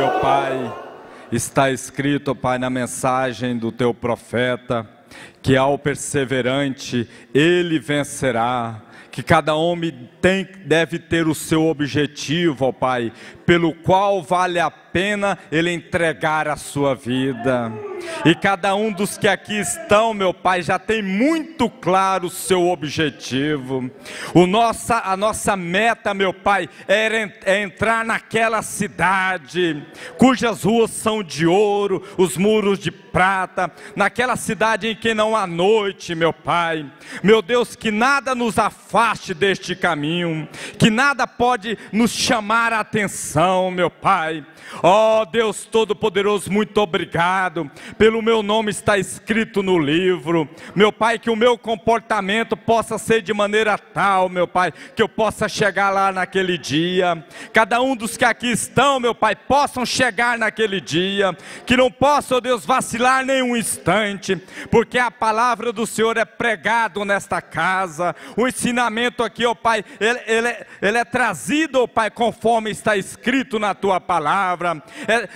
meu Pai, está escrito, Pai, na mensagem do Teu profeta, que ao perseverante ele vencerá, que cada homem deve ter o seu objetivo, ó Pai, pelo qual vale a pena ele entregar a sua vida. E cada um dos que aqui estão, meu Pai, já tem muito claro o seu objetivo. A nossa meta, meu Pai, é entrar naquela cidade cujas ruas são de ouro, os muros de prata, naquela cidade em que não há noite, meu Pai. Meu Deus, que nada nos afaste deste caminho, que nada pode nos chamar a atenção, meu Pai. Ó Deus Todo-Poderoso, muito obrigado, pelo meu nome está escrito no livro, meu Pai, que o meu comportamento possa ser de maneira tal, meu Pai, que eu possa chegar lá naquele dia, cada um dos que aqui estão, meu Pai, possam chegar naquele dia, que não possa, ó Deus, vacilar nenhum instante, porque a palavra do Senhor é pregado nesta casa, o ensinamento aqui, ó Pai, ele é trazido, ó Pai, conforme está escrito na Tua palavra,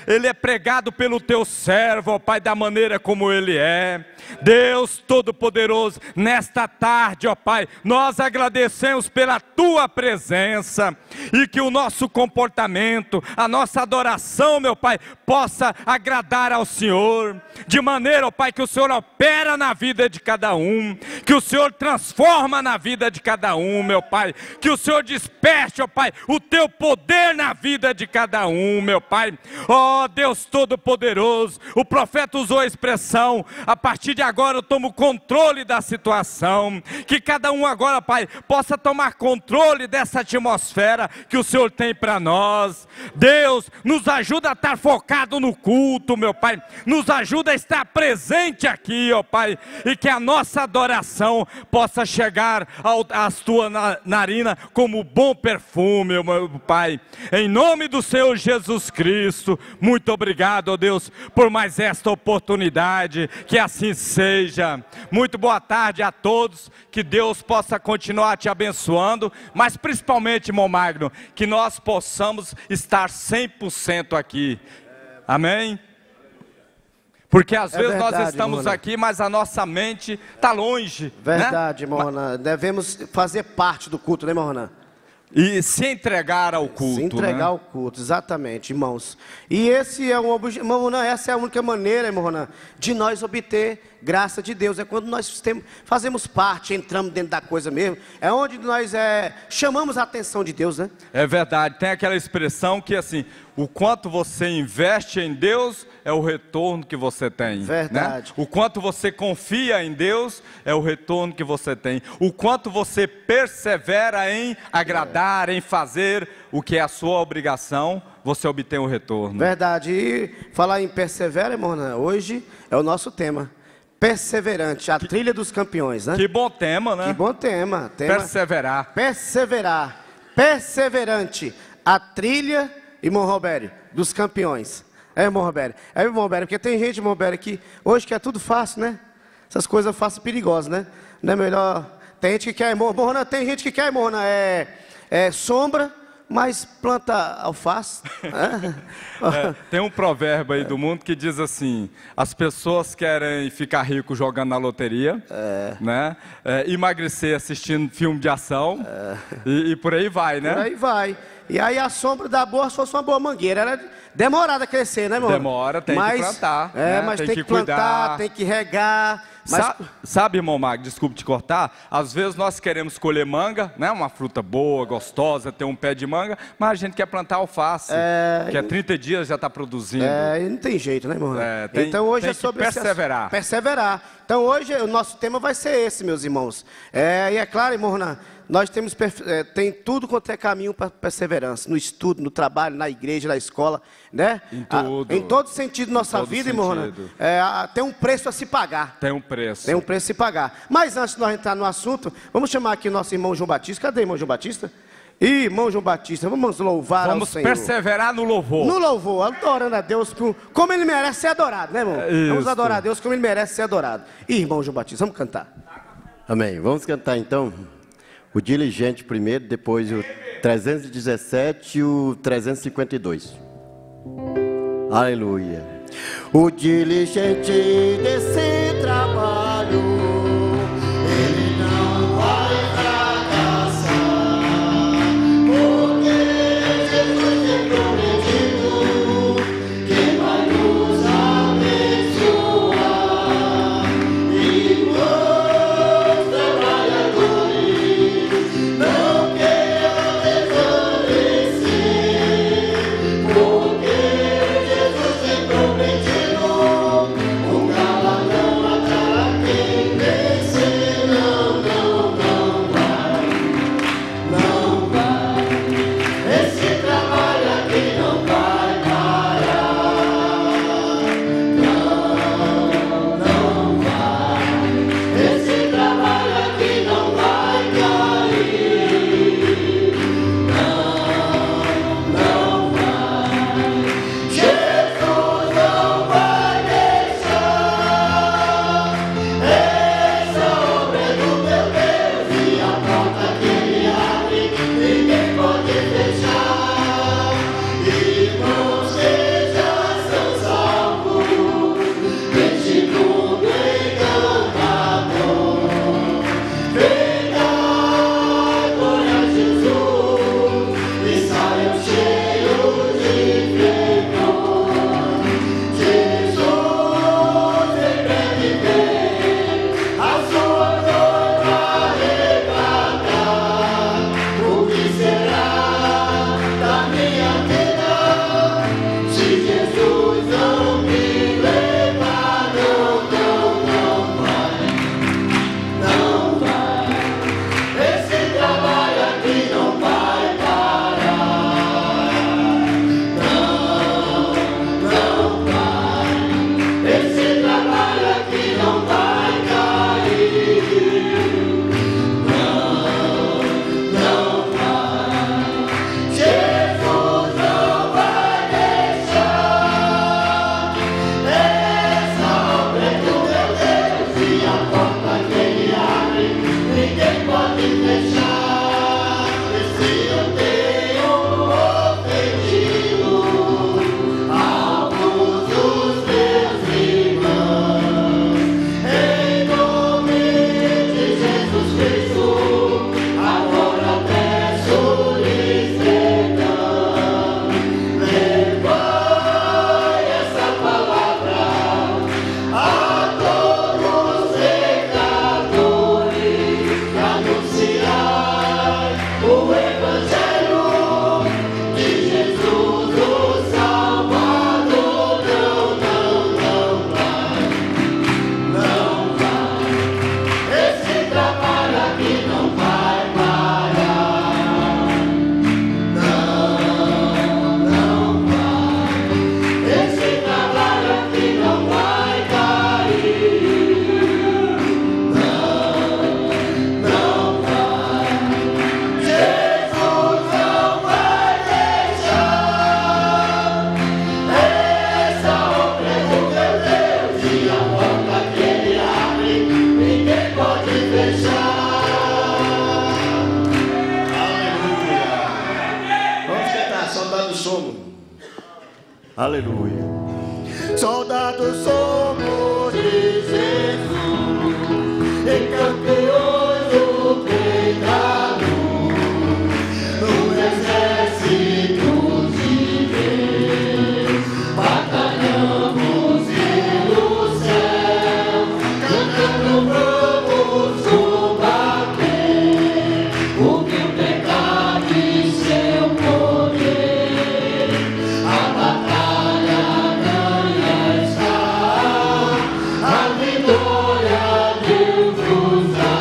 ele é pregado pelo Teu servo, ó Pai, da maneira como ele é. Deus Todo-Poderoso, nesta tarde, ó Pai, nós agradecemos pela Tua presença, e que o nosso comportamento, a nossa adoração, meu Pai, possa agradar ao Senhor, de maneira, ó Pai, que o Senhor opera na vida de cada um, que o Senhor transforma na vida de cada um, meu Pai, que o Senhor desperte, ó Pai, o Teu poder na vida de cada um, meu Pai. Ó Deus Todo-Poderoso, o profeta usou a expressão: a partir de agora eu tomo controle da situação, que cada um agora, Pai, possa tomar controle dessa atmosfera que o Senhor tem para nós. Deus, nos ajuda a estar focado no culto, meu Pai, nos ajuda a estar presente aqui, ó Pai, e que a nossa adoração possa chegar às Tuas narinas como bom perfume, meu Pai, em nome do Senhor Jesus Cristo. Muito obrigado, ó Deus, por mais esta oportunidade, que assim seja. Muito boa tarde a todos, que Deus possa continuar te abençoando, mas principalmente, irmão Magno, que nós possamos estar 100% aqui, amém? Porque às vezes verdade, nós estamos aqui, mas a nossa mente está longe. Verdade, né? irmão Ronan. Devemos fazer parte do culto, né, irmão Ronan? E se entregar ao culto. Se entregar ao culto, exatamente, irmãos. E esse é um objetivo, irmão Ronan, essa é a única maneira, irmão Ronan, de nós obter graça de Deus. É quando nós fazemos parte, entramos dentro da coisa mesmo. É onde nós chamamos a atenção de Deus, né? É verdade, tem aquela expressão que assim, o quanto você investe em Deus é o retorno que você tem. Verdade. Né? O quanto você confia em Deus é o retorno que você tem. O quanto você persevera em agradar, em fazer o que é a sua obrigação, você obtém o retorno. Verdade. E falar em persevera, irmão, né? Hoje é o nosso tema. Perseverante, a trilha dos campeões, né? Que bom tema, né? Que bom tema. Perseverar. Perseverar. Perseverante, a trilha, irmão Robério, dos campeões. Irmão Robério. Irmão Robério, porque tem gente, irmão Robério, que hoje quer tudo fácil, né? Essas coisas fáceis e perigosas, né? Não é melhor... Tem gente que quer, irmão Rona, tem gente que quer, irmão Rona, sombra, mas planta alface. Tem um provérbio aí do mundo que diz assim: as pessoas querem ficar rico jogando na loteria, né? Emagrecer assistindo filme de ação, e por aí vai, né? Por aí vai. E aí a sombra da boa, se fosse uma boa mangueira, era demorada a crescer, né, irmão? Demora, tem que plantar. Mas tem que plantar, cuidar. Tem que regar. Mas... Sabe, irmão Magno, desculpe te cortar, às vezes nós queremos colher manga, né, uma fruta boa, gostosa, ter um pé de manga, mas a gente quer plantar alface, que há 30 dias já está produzindo. Não tem jeito, né, irmão? Então hoje é sobre perseverar. Perseverar. Então hoje o nosso tema vai ser esse, meus irmãos. E é claro, irmão, nós temos tem tudo quanto é caminho para perseverança, no estudo, no trabalho, na igreja, na escola, né? Em tudo. Em todo sentido da nossa vida, irmão, tem um preço a se pagar. Tem um preço. Tem um preço a se pagar. Mas antes de nós entrar no assunto, vamos chamar aqui o nosso irmão João Batista. Cadê o irmão João Batista? Irmão João Batista, vamos louvar ao Senhor. Vamos perseverar no louvor. No louvor, adorando a Deus como Ele merece ser adorado, né, irmão? Vamos adorar a Deus como Ele merece ser adorado. Irmão João Batista, vamos cantar. Amém. Vamos cantar então o Diligente primeiro, depois o 317 e o 352. Aleluia. O diligente desse trabalho, ele não vai fracassar, porque Jesus tem prometido que vai nos abençoar. E os trabalhadores não queiram desfalecer, porque Jesus tem prometido um galardão a quem vencer. Não vai, não vai. Esse trabalho aqui não vai parar. Não vai. Esse trabalho aqui não vai cair. Não vai. Jesus não vai deixar. Essa obra é do meu Deus e a porta que ele abre ninguém pode fechar. Irmãos que já são salvos deste mundo enganador, venham glória a Jesus e saiam cheios de fervor. Jesus em breve vem a sua noiva arrebatar. O que será da minha vida se Jesus não me levar? Não vai, não vai. Esse trabalho aqui não vai parar. Não vai. Esse trabalho aqui não vai cair. Não vai. Jesus não vai deixar. Essa obra é do meu Deus e a porta que ele abre ninguém pode fechar. E se eu tenho ofendido alguns dos meus irmãos, em nome de Jesus Cristo, agora peço-lhes perdão. Levai essa palavra a todos os pecadores, e anunciai o Evangelho de Jesus, o Salvador. Não vai. Esse trabalho aqui não vai parar. Não vai. Esse trabalho aqui não vai cair. Não vai. Jesus não vai deixar. Essa obra é do meu Deus e a porta que ele abre ninguém pode fechar. Aleluia. Vamos cantar, soldados somos. Aleluia. Soldados somos de Jesus e campeões do pecado, no exército de Deus, batalhamos e no céu, cantando vamos combater contra o pecado e seu poder. A batalha ganha está, a vitória Deus nos dá.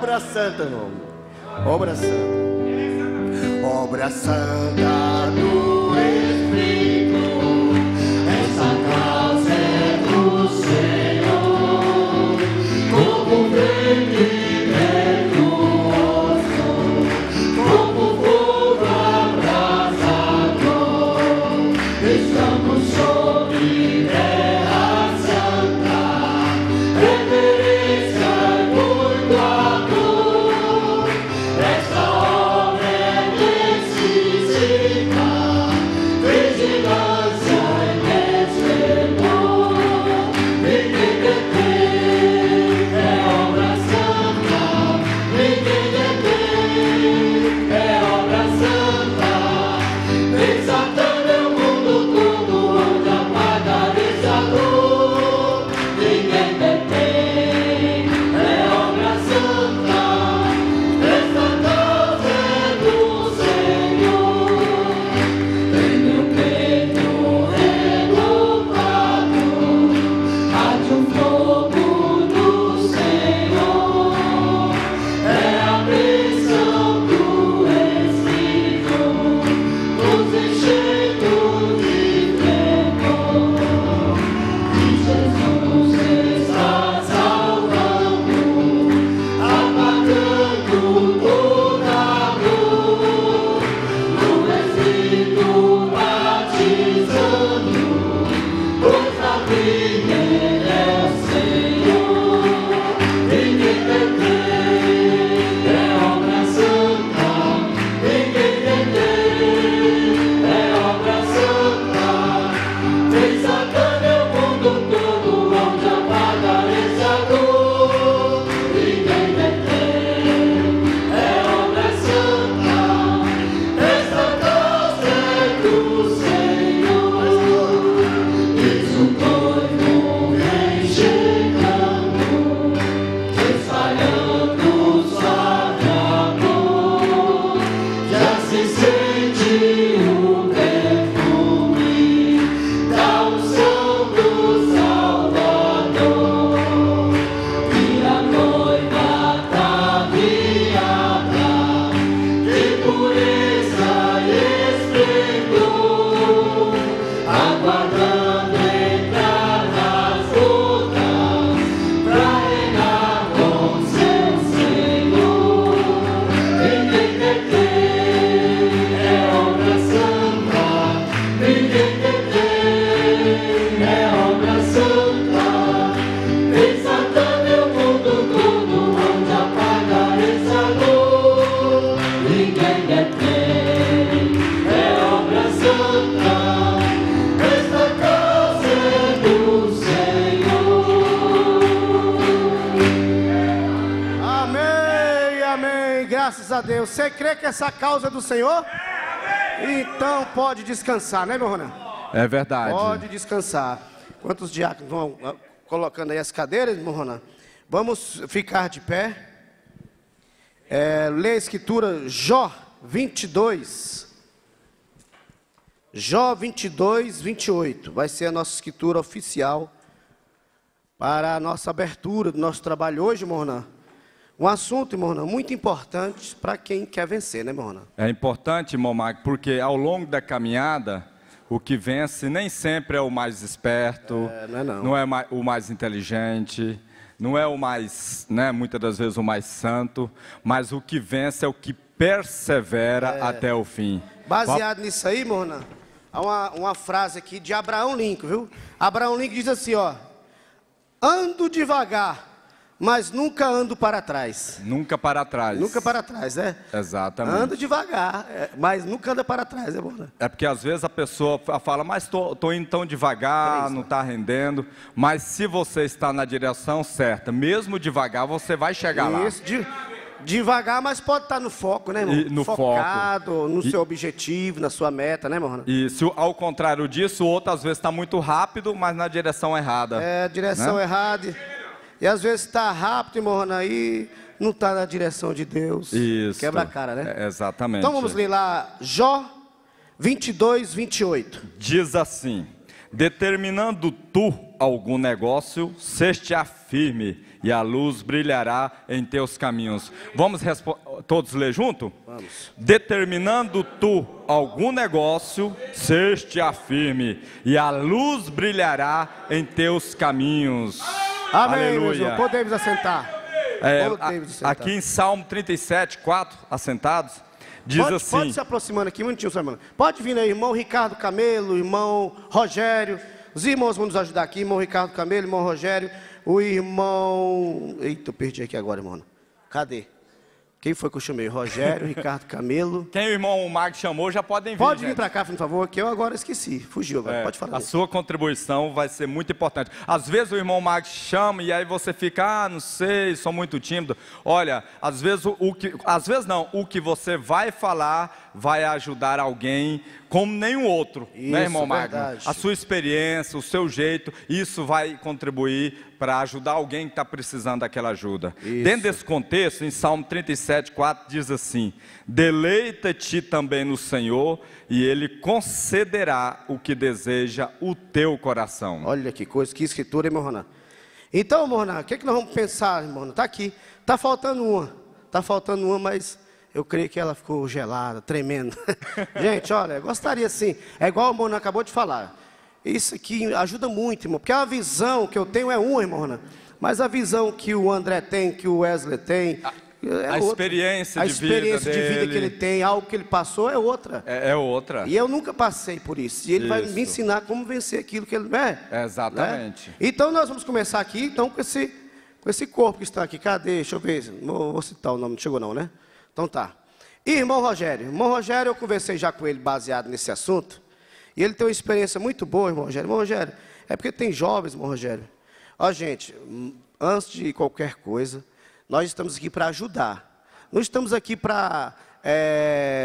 obra santa, irmão. Obra santa. Obra santa do Espírito, essa casa é do Senhor, como verde perdoso, como fogo abrasador, estamos sobre terra santa, reverência e muito amor, essa obra é necessita vigilância e destemor, ninguém detém, é obra santa, ninguém detém, é obra santa, nem Satã é o mundo todo onde apagar essa luz, ninguém detém, é obra santa, esta casa é do Senhor, em meu peito renovado, arde um fogo do Senhor, é a bênção do Espírito, nos enchendo de temor, e Jesus está salvando, apagando toda a luz, no Espírito batizando, pois a vida é o Senhor, ninguém detém, é obra santa, ninguém detém, é obra santa, nem Satã é o mundo todo onde apagar essa luz, ninguém detém, é obra santa, esta casa é do Senhor, isso noivo vem chegando, espalhando suave amor, já se sente o perfume da unção do Salvador, e a noiva ataviada de pureza e esplendor, aguardando entrar nas bodas pra reinar com seu Senhor, ninguém detém, é obra santa, ninguém detém, é obra santa, nem Satã é o mundo todo onde apagar essa luz, ninguém detém, é obra santa, esta casa é do Senhor. Amém, amém, graças a Deus. Você crê que essa causa é do Senhor? Então pode descansar, né, meu Ronan? É verdade. Pode descansar. Quantos diáconos vão colocando aí as cadeiras, meu Ronan? Vamos ficar de pé. Lê a escritura Jó 22. Jó 22, 28. Vai ser a nossa escritura oficial para a nossa abertura do nosso trabalho hoje, meu Ronan. Um assunto, irmão Ronan, muito importante para quem quer vencer, né, meu Ronan? É importante, irmão Marco, porque ao longo da caminhada, o que vence nem sempre é o mais esperto, não é o mais inteligente, não é o mais, né, muitas das vezes o mais santo, mas o que vence é o que persevera até o fim. Baseado nisso aí, irmão Ronan, há uma frase aqui de Abraão Lincoln, viu? Abraão Lincoln diz assim, ó: ando devagar, mas nunca ando para trás. Nunca para trás. Nunca para trás, né? Exatamente. Ando devagar, mas nunca anda para trás, é bom, né? É porque às vezes a pessoa fala, mas tô indo tão devagar, não está rendendo. Mas se você está na direção certa, mesmo devagar, você vai chegar lá. Isso, devagar, mas pode estar no foco, né, irmão? No focado, foco. no seu objetivo, na sua meta, né, irmão? E se ao contrário disso, o outro às vezes está muito rápido, mas na direção errada. Direção errada. E às vezes está rápido, irmão, aí não está na direção de Deus. Isso. Quebra a cara, né? Exatamente. Então vamos ler lá, Jó 22, 28. Diz assim: determinando tu algum negócio, ser-te-á firme, e a luz brilhará em teus caminhos. Vamos todos ler junto? Vamos. Determinando tu algum negócio, ser-te-á firme, e a luz brilhará em teus caminhos. Amém, Aleluia. meus irmãos. Podemos assentar. Podemos assentar. Aqui em Salmo 37, 4, assentados, diz assim... Pode se aproximando aqui, um minutinho, seu irmão. Pode vir aí, irmão Ricardo Camelo, irmão Rogério. Os irmãos vão nos ajudar aqui, irmão Ricardo Camelo, irmão Rogério. O irmão... Eita, eu perdi aqui agora, irmão. Cadê? Quem foi que eu chamei? Rogério, Ricardo Camelo. Quem o irmão Marcos chamou, já podem vir. Pode vir para cá, por favor, que eu agora esqueci. Fugiu agora, pode falar. A sua contribuição vai ser muito importante. Às vezes o irmão Marcos chama e aí você fica, não sei, sou muito tímido. Olha, às vezes o que você vai falar vai ajudar alguém como nenhum outro, Isso, né, irmão Marcos? verdade. A sua experiência, o seu jeito, isso vai contribuir para ajudar alguém que está precisando daquela ajuda. Isso. Dentro desse contexto, em Salmo 37, 4, diz assim: deleita-te também no Senhor, e Ele concederá o que deseja o teu coração. Olha que coisa, que escritura, hein, irmão Ronan? Então, irmão Ronan, o que nós vamos pensar, irmão Ronan? Está aqui, está faltando uma, mas eu creio que ela ficou gelada, tremendo. Gente, olha, eu gostaria assim, é igual o irmão Ronan acabou de falar. Isso aqui ajuda muito, irmão, porque a visão que eu tenho é uma, irmão Ronan, mas a visão que o André tem, que o Wesley tem... A experiência de vida que ele tem, algo que ele passou é outra. É outra. E eu nunca passei por isso. E ele vai Isso. me ensinar como vencer aquilo que ele é. Exatamente. Né? Então nós vamos começar aqui então, com esse corpo que está aqui. Cadê? Deixa eu ver. Vou citar o nome, não chegou não, né? Então tá. E irmão Rogério. Irmão Rogério, eu conversei já com ele baseado nesse assunto. E ele tem uma experiência muito boa, irmão Rogério. Irmão Rogério, é porque tem jovens, irmão Rogério. Ó, gente, antes de qualquer coisa, nós estamos aqui para ajudar. Não estamos aqui para...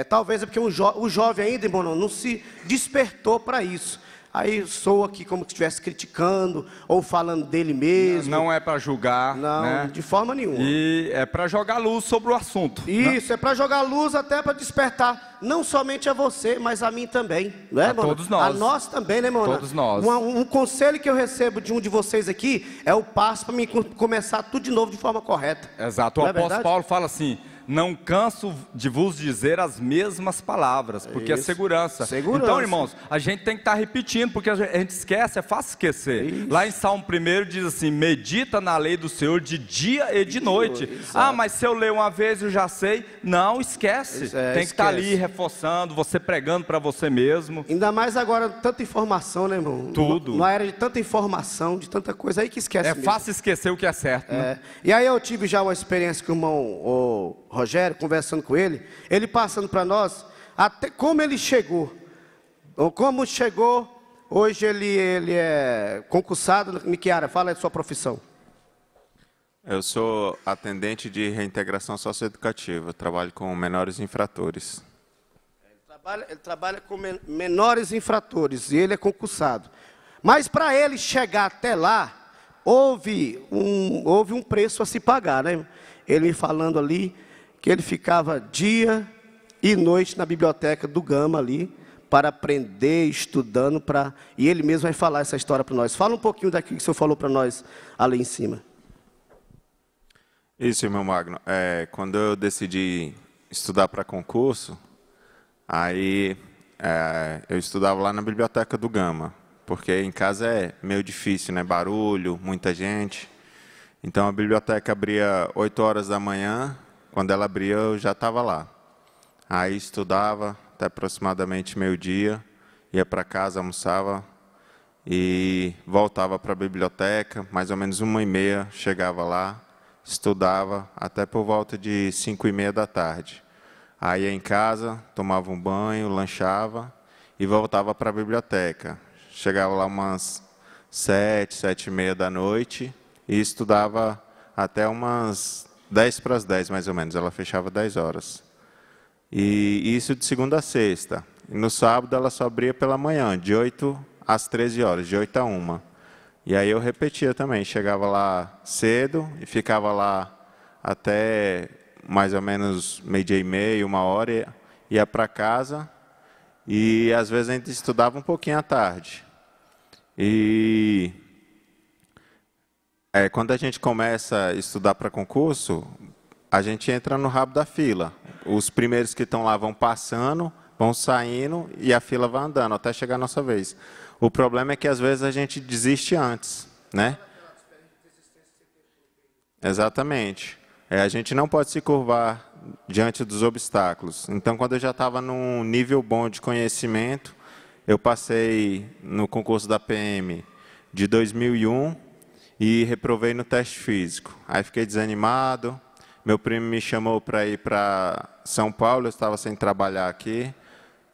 talvez é porque o jovem ainda, irmão, não se despertou para isso. Aí sou aqui como se estivesse criticando ou falando dele mesmo. Não é para julgar. Não, né? de forma nenhuma. E é para jogar luz sobre o assunto. Isso, é para jogar luz até para despertar, não somente a você, mas a mim também. Não é, A todos nós. A nós também, né, irmão? Todos nós. Um conselho que eu recebo de um de vocês aqui é o passo para mim começar tudo de novo de forma correta. Exato. O Não é apóstolo verdade? Paulo fala assim: não canso de vos dizer as mesmas palavras, porque é Isso. segurança. Segurança. Então, irmãos, a gente tem que estar repetindo, porque a gente esquece, é fácil esquecer. Isso. Lá em Salmo 1 diz assim: medita na lei do Senhor de dia e de noite. Exato. Ah, mas se eu ler uma vez eu já sei. Não, esquece. Tem que estar ali esquece. reforçando, você pregando para você mesmo. Ainda mais agora, tanta informação, né, irmão? Tudo. Numa era de tanta informação, de tanta coisa aí que esquece É mesmo. fácil esquecer o que é certo, né? É. E aí eu tive já uma experiência com o irmão Rogério, conversando com ele passando para nós, até como ele chegou. Ou como chegou, hoje ele é concursado. Miquiara, fala a sua profissão. Eu sou atendente de reintegração socioeducativa, trabalho com menores infratores. Ele trabalha com menores infratores e ele é concursado. Mas para ele chegar até lá, houve um preço a se pagar, né? Ele falando ali que ele ficava dia e noite na biblioteca do Gama ali, para aprender, estudando, e ele mesmo vai falar essa história para nós. Fala um pouquinho daquilo que o senhor falou para nós ali em cima. Isso, irmão Magno. Quando eu decidi estudar para concurso, aí eu estudava lá na biblioteca do Gama, porque em casa é meio difícil, né? Barulho, muita gente. Então a biblioteca abria 8 horas da manhã, quando ela abria eu já estava lá. Aí estudava até aproximadamente meio-dia, ia para casa, almoçava e voltava para a biblioteca, mais ou menos 1h30, chegava lá, estudava até por volta de 5h30 da tarde. Aí ia em casa, tomava um banho, lanchava e voltava para a biblioteca. Chegava lá umas 7h30 da noite e estudava até umas 10 para as 10, mais ou menos. Ela fechava 10 horas. E isso de segunda a sexta. E no sábado ela só abria pela manhã, de 8 às 13 horas, de 8 a 1. E aí eu repetia também, chegava lá cedo e ficava lá até mais ou menos meio-dia e meio, 1h, ia para casa e às vezes a gente estudava um pouquinho à tarde. E quando a gente começa a estudar para concurso, a gente entra no rabo da fila. Os primeiros que estão lá vão passando, vão saindo e a fila vai andando até chegar a nossa vez. O problema é que às vezes a gente desiste antes, né? Exatamente. A gente não pode se curvar diante dos obstáculos. Então, quando eu já estava num nível bom de conhecimento, eu passei no concurso da PM de 2001 e reprovei no teste físico. Aí fiquei desanimado. Meu primo me chamou para ir para São Paulo, eu estava sem trabalhar aqui.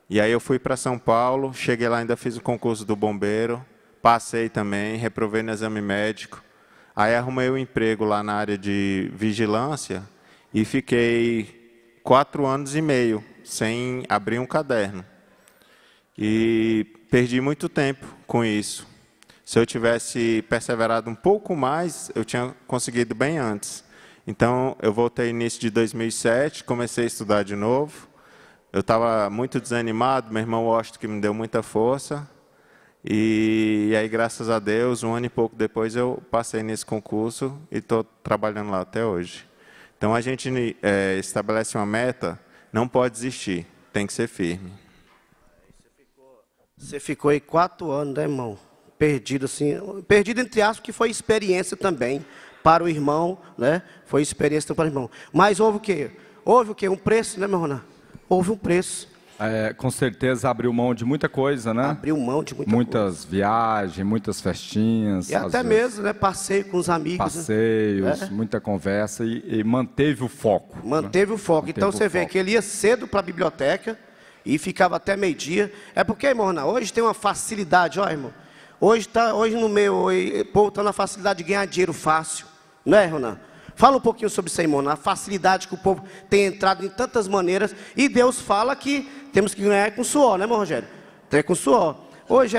E aí eu fui para São Paulo, cheguei lá, ainda fiz o concurso do bombeiro, passei também, reprovei no exame médico. Aí arrumei um emprego lá na área de vigilância e fiquei 4 anos e meio sem abrir um caderno. E perdi muito tempo com isso. Se eu tivesse perseverado um pouco mais, eu tinha conseguido bem antes. Então, eu voltei no início de 2007, comecei a estudar de novo. Eu estava muito desanimado, meu irmão Washington que me deu muita força. E aí, graças a Deus, 1 ano e pouco depois, eu passei nesse concurso e estou trabalhando lá até hoje. Então, a gente estabelece uma meta, não pode desistir, tem que ser firme. Você ficou aí 4 anos, né, irmão? Perdido, assim, perdido entre aspas, que foi experiência também para o irmão, né? Foi experiência para o irmão. Mas houve o quê? Houve o quê? Um preço, né, meu Ronan? Houve um preço. Com certeza abriu mão de muita coisa, né? Abriu mão de muitas viagens, muitas festinhas. E até mesmo, né? Passeio com os amigos. Passeios, muita conversa e manteve o foco. Manteve o foco. Então você vê que ele ia cedo para a biblioteca e ficava até meio-dia. É porque, irmão Ronan, hoje tem uma facilidade, ó, irmão. Hoje no meio, o povo está na facilidade de ganhar dinheiro fácil. Não é, Ronan? Fala um pouquinho sobre isso aí, irmão, a facilidade que o povo tem entrado em tantas maneiras. E Deus fala que temos que ganhar com suor, né, irmão Rogério? É com suor. Hoje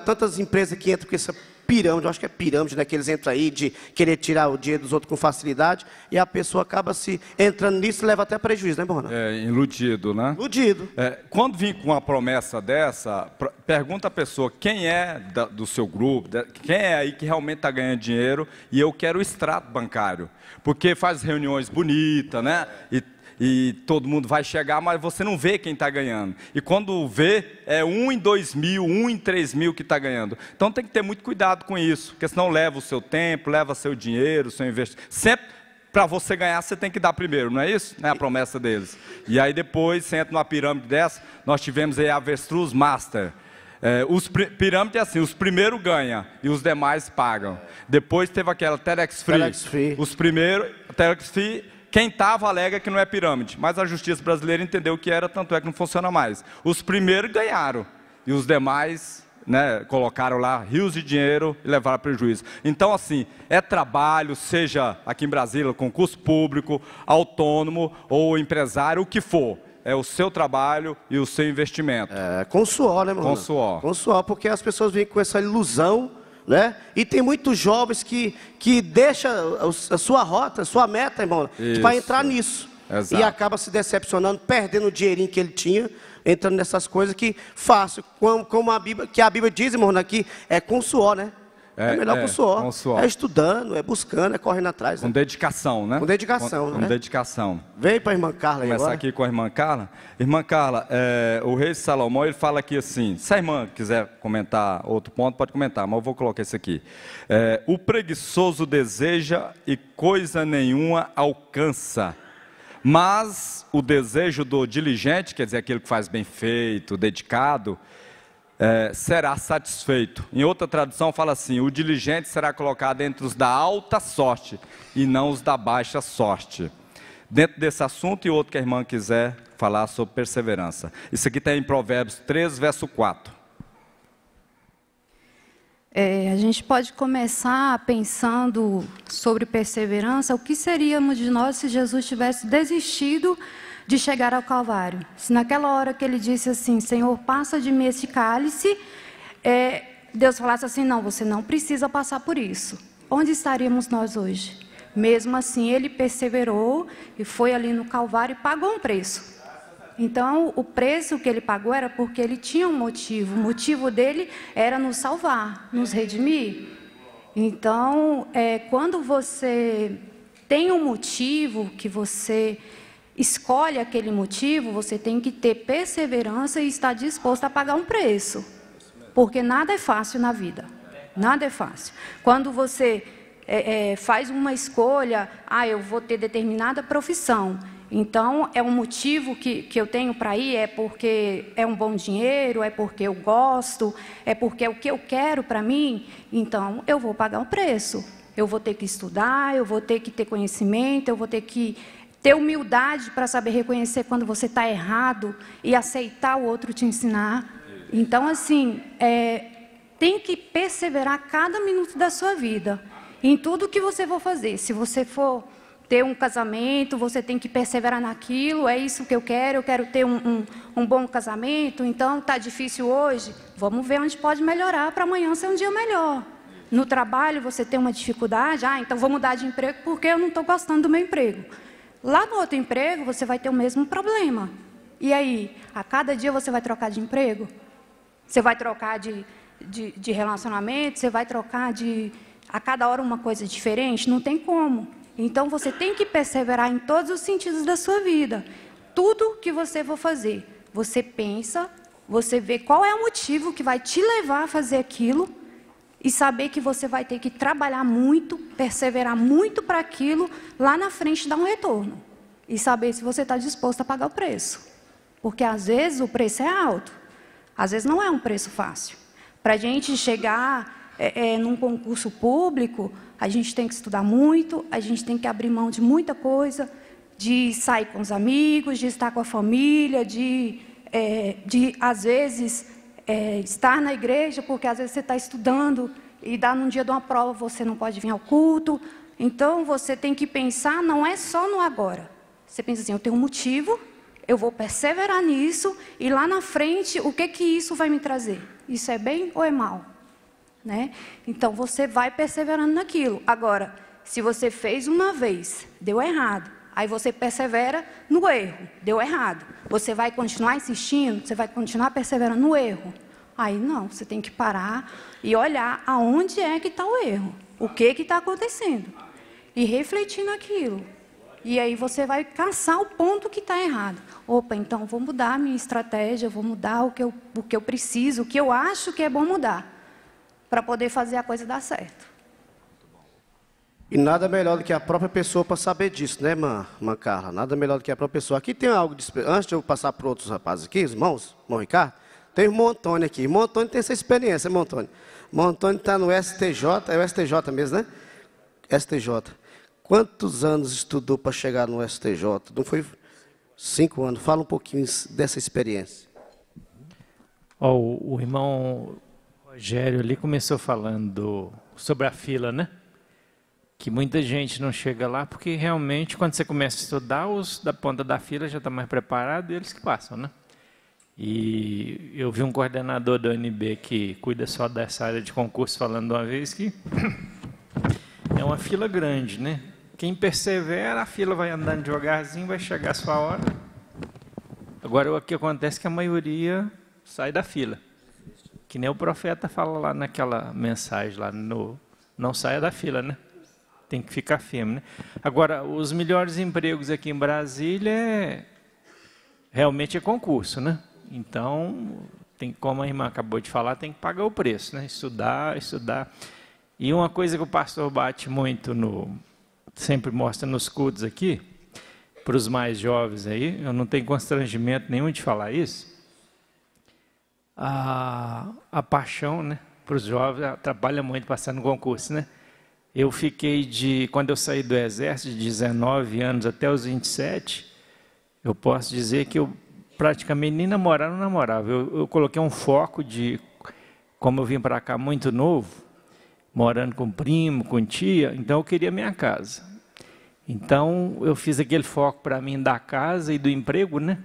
tantas empresas que entram com essa pirâmide, eu acho que é pirâmide, né, que eles entram aí de querer tirar o dinheiro dos outros com facilidade, e a pessoa acaba se entrando nisso e leva até prejuízo, né, irmão? Iludido, né? Iludido. Quando vem com uma promessa dessa, pergunta a pessoa quem é do seu grupo, quem é aí que realmente está ganhando dinheiro, e eu quero o extrato bancário, porque faz reuniões bonitas, né? E todo mundo vai chegar, mas você não vê quem está ganhando. E quando vê, é 1 em 2 mil, 1 em 3 mil que está ganhando. Então tem que ter muito cuidado com isso, porque senão leva o seu tempo, leva seu dinheiro, seu investimento. Sempre, para você ganhar, você tem que dar primeiro, não é isso? É a promessa deles. E aí depois, você entra numa pirâmide dessa, nós tivemos aí a Avestruz Master. Pirâmide é assim, os primeiros ganham e os demais pagam. Depois teve aquela Telex Free. Os primeiros, Telex Free, quem estava alega que não é pirâmide, mas a justiça brasileira entendeu que era, tanto é que não funciona mais. Os primeiros ganharam e os demais, né, colocaram lá rios de dinheiro e levaram prejuízo. Então, assim, é trabalho, seja aqui em Brasília, concurso público, autônomo ou empresário, o que for. É o seu trabalho e o seu investimento. Com suor, né, irmão? Com suor. Com suor, porque as pessoas vêm com essa ilusão, né? E tem muitos jovens que deixam a sua rota, a sua meta, irmão, para entrar nisso. Exato. E acaba se decepcionando, perdendo o dinheirinho que ele tinha, entrando nessas coisas que fácil, como a Bíblia diz, irmão, que é com suor, né? É melhor com suor. É estudando, é buscando, é correndo atrás. Com né? dedicação, né? Com dedicação, com dedicação. Vem para a irmã Carla aí agora. Começar aqui com a irmã Carla. Irmã Carla, o rei Salomão, ele fala aqui assim, se a irmã quiser comentar outro ponto, pode comentar, mas eu vou colocar esse aqui. O preguiçoso deseja e coisa nenhuma alcança, mas o desejo do diligente, quer dizer, aquele que faz bem feito, dedicado, será satisfeito. Em outra tradução fala assim, o diligente será colocado entre os da alta sorte e não os da baixa sorte. Dentro desse assunto e outro que a irmã quiser falar sobre perseverança. Isso aqui está em Provérbios 3, verso 4. A gente pode começar pensando sobre perseverança, o que seríamos de nós se Jesus tivesse desistido de chegar ao Calvário. Se naquela hora que ele disse assim, Senhor, passa de mim esse cálice, Deus falasse assim, não, você não precisa passar por isso. Onde estaríamos nós hoje? Mesmo assim, ele perseverou e foi ali no Calvário e pagou um preço. Então, o preço que ele pagou era porque ele tinha um motivo. O motivo dele era nos salvar, nos redimir. Então, quando você tem um motivo, que você escolhe aquele motivo, você tem que ter perseverança e estar disposto a pagar um preço. Porque nada é fácil na vida. Nada é fácil. Quando você faz uma escolha, eu vou ter determinada profissão. Então, é um motivo que eu tenho para ir, é porque é um bom dinheiro, é porque eu gosto, é porque é o que eu quero para mim. Então, eu vou pagar um preço. Eu vou ter que estudar, eu vou ter que ter conhecimento, eu vou ter que ter humildade para saber reconhecer quando você está errado e aceitar o outro te ensinar. Então, assim, tem que perseverar cada minuto da sua vida, em tudo que você for fazer. Se você for ter um casamento, você tem que perseverar naquilo, é isso que eu quero ter um bom casamento, então está difícil hoje, vamos ver onde pode melhorar para amanhã ser um dia melhor. No trabalho você tem uma dificuldade, então vou mudar de emprego porque eu não estou gostando do meu emprego. Lá no outro emprego você vai ter o mesmo problema. E aí, a cada dia você vai trocar de emprego? Você vai trocar de relacionamento? Você vai trocar a cada hora uma coisa diferente? Não tem como. Então, você tem que perseverar em todos os sentidos da sua vida. Tudo que você for fazer, você pensa, você vê qual é o motivo que vai te levar a fazer aquilo e saber que você vai ter que trabalhar muito, perseverar muito para aquilo, lá na frente dar um retorno. E saber se você está disposto a pagar o preço. Porque, às vezes, o preço é alto. Às vezes, não é um preço fácil. Para a gente chegar num concurso público, a gente tem que estudar muito, a gente tem que abrir mão de muita coisa, de sair com os amigos, de estar com a família, de às vezes, estar na igreja, porque às vezes você está estudando e dá num dia de uma prova, você não pode vir ao culto. Então, você tem que pensar, não é só no agora. Você pensa assim, eu tenho um motivo, eu vou perseverar nisso, e lá na frente, o que isso vai me trazer? Isso é bem ou é mal? Né? Então, você vai perseverando naquilo. Agora, se você fez uma vez, deu errado, aí você persevera no erro, deu errado. Você vai continuar insistindo, você vai continuar perseverando no erro. Aí não, você tem que parar e olhar aonde é que está o erro, o que está acontecendo, e refletir naquilo. E aí você vai caçar o ponto que está errado. Opa, então vou mudar a minha estratégia, vou mudar o que eu preciso, o que eu acho que é bom mudar, para poder fazer a coisa dar certo. E nada melhor do que a própria pessoa para saber disso, né, irmã Carla? Nada melhor do que a própria pessoa. Aqui tem algo, antes de eu passar para outros rapazes aqui, os irmãos, irmão Ricardo, tem o irmão Antônio aqui. Irmão Antônio tem essa experiência, irmão Antônio. Irmão Antônio está no STJ, é o STJ mesmo, né? STJ. Quantos anos estudou para chegar no STJ? Não foi 5 anos. Fala um pouquinho dessa experiência. O irmão Rogério ali começou falando sobre a fila, né? Que muita gente não chega lá porque realmente quando você começa a estudar, os da ponta da fila já estão mais preparados e eles que passam, né? E eu vi um coordenador da UNB que cuida só dessa área de concurso falando uma vez que é uma fila grande, né? Quem persevera, a fila vai andando devagarzinho, vai chegar a sua hora. Agora, o que acontece é que a maioria sai da fila. Que nem o profeta fala lá naquela mensagem, lá no não saia da fila, né? Tem que ficar firme, né? Agora, os melhores empregos aqui em Brasília realmente é concurso, né? Então, como a irmã acabou de falar, tem que pagar o preço, né? Estudar. E uma coisa que o pastor bate muito sempre mostra nos cultos aqui, para os mais jovens aí, eu não tenho constrangimento nenhum de falar isso, a paixão, né, para os jovens atrapalha muito passar no concurso, né? Eu fiquei quando eu saí do exército, de 19 anos até os 27, eu posso dizer que eu praticamente nem namorar, não namorava. Eu coloquei um foco como eu vim para cá muito novo, morando com primo, com tia, então eu queria minha casa. Então, eu fiz aquele foco para mim da casa e do emprego, né?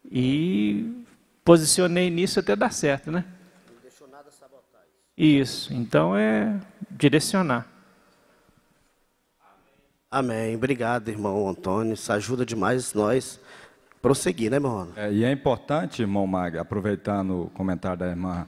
E posicionei nisso até dar certo, né? Não deixou nada sabotar isso. Então, é direcionar. Amém. Obrigado, irmão Antônio. Isso ajuda demais nós prosseguir, né, meu irmão? E é importante, irmão Mag, aproveitando o comentário da irmã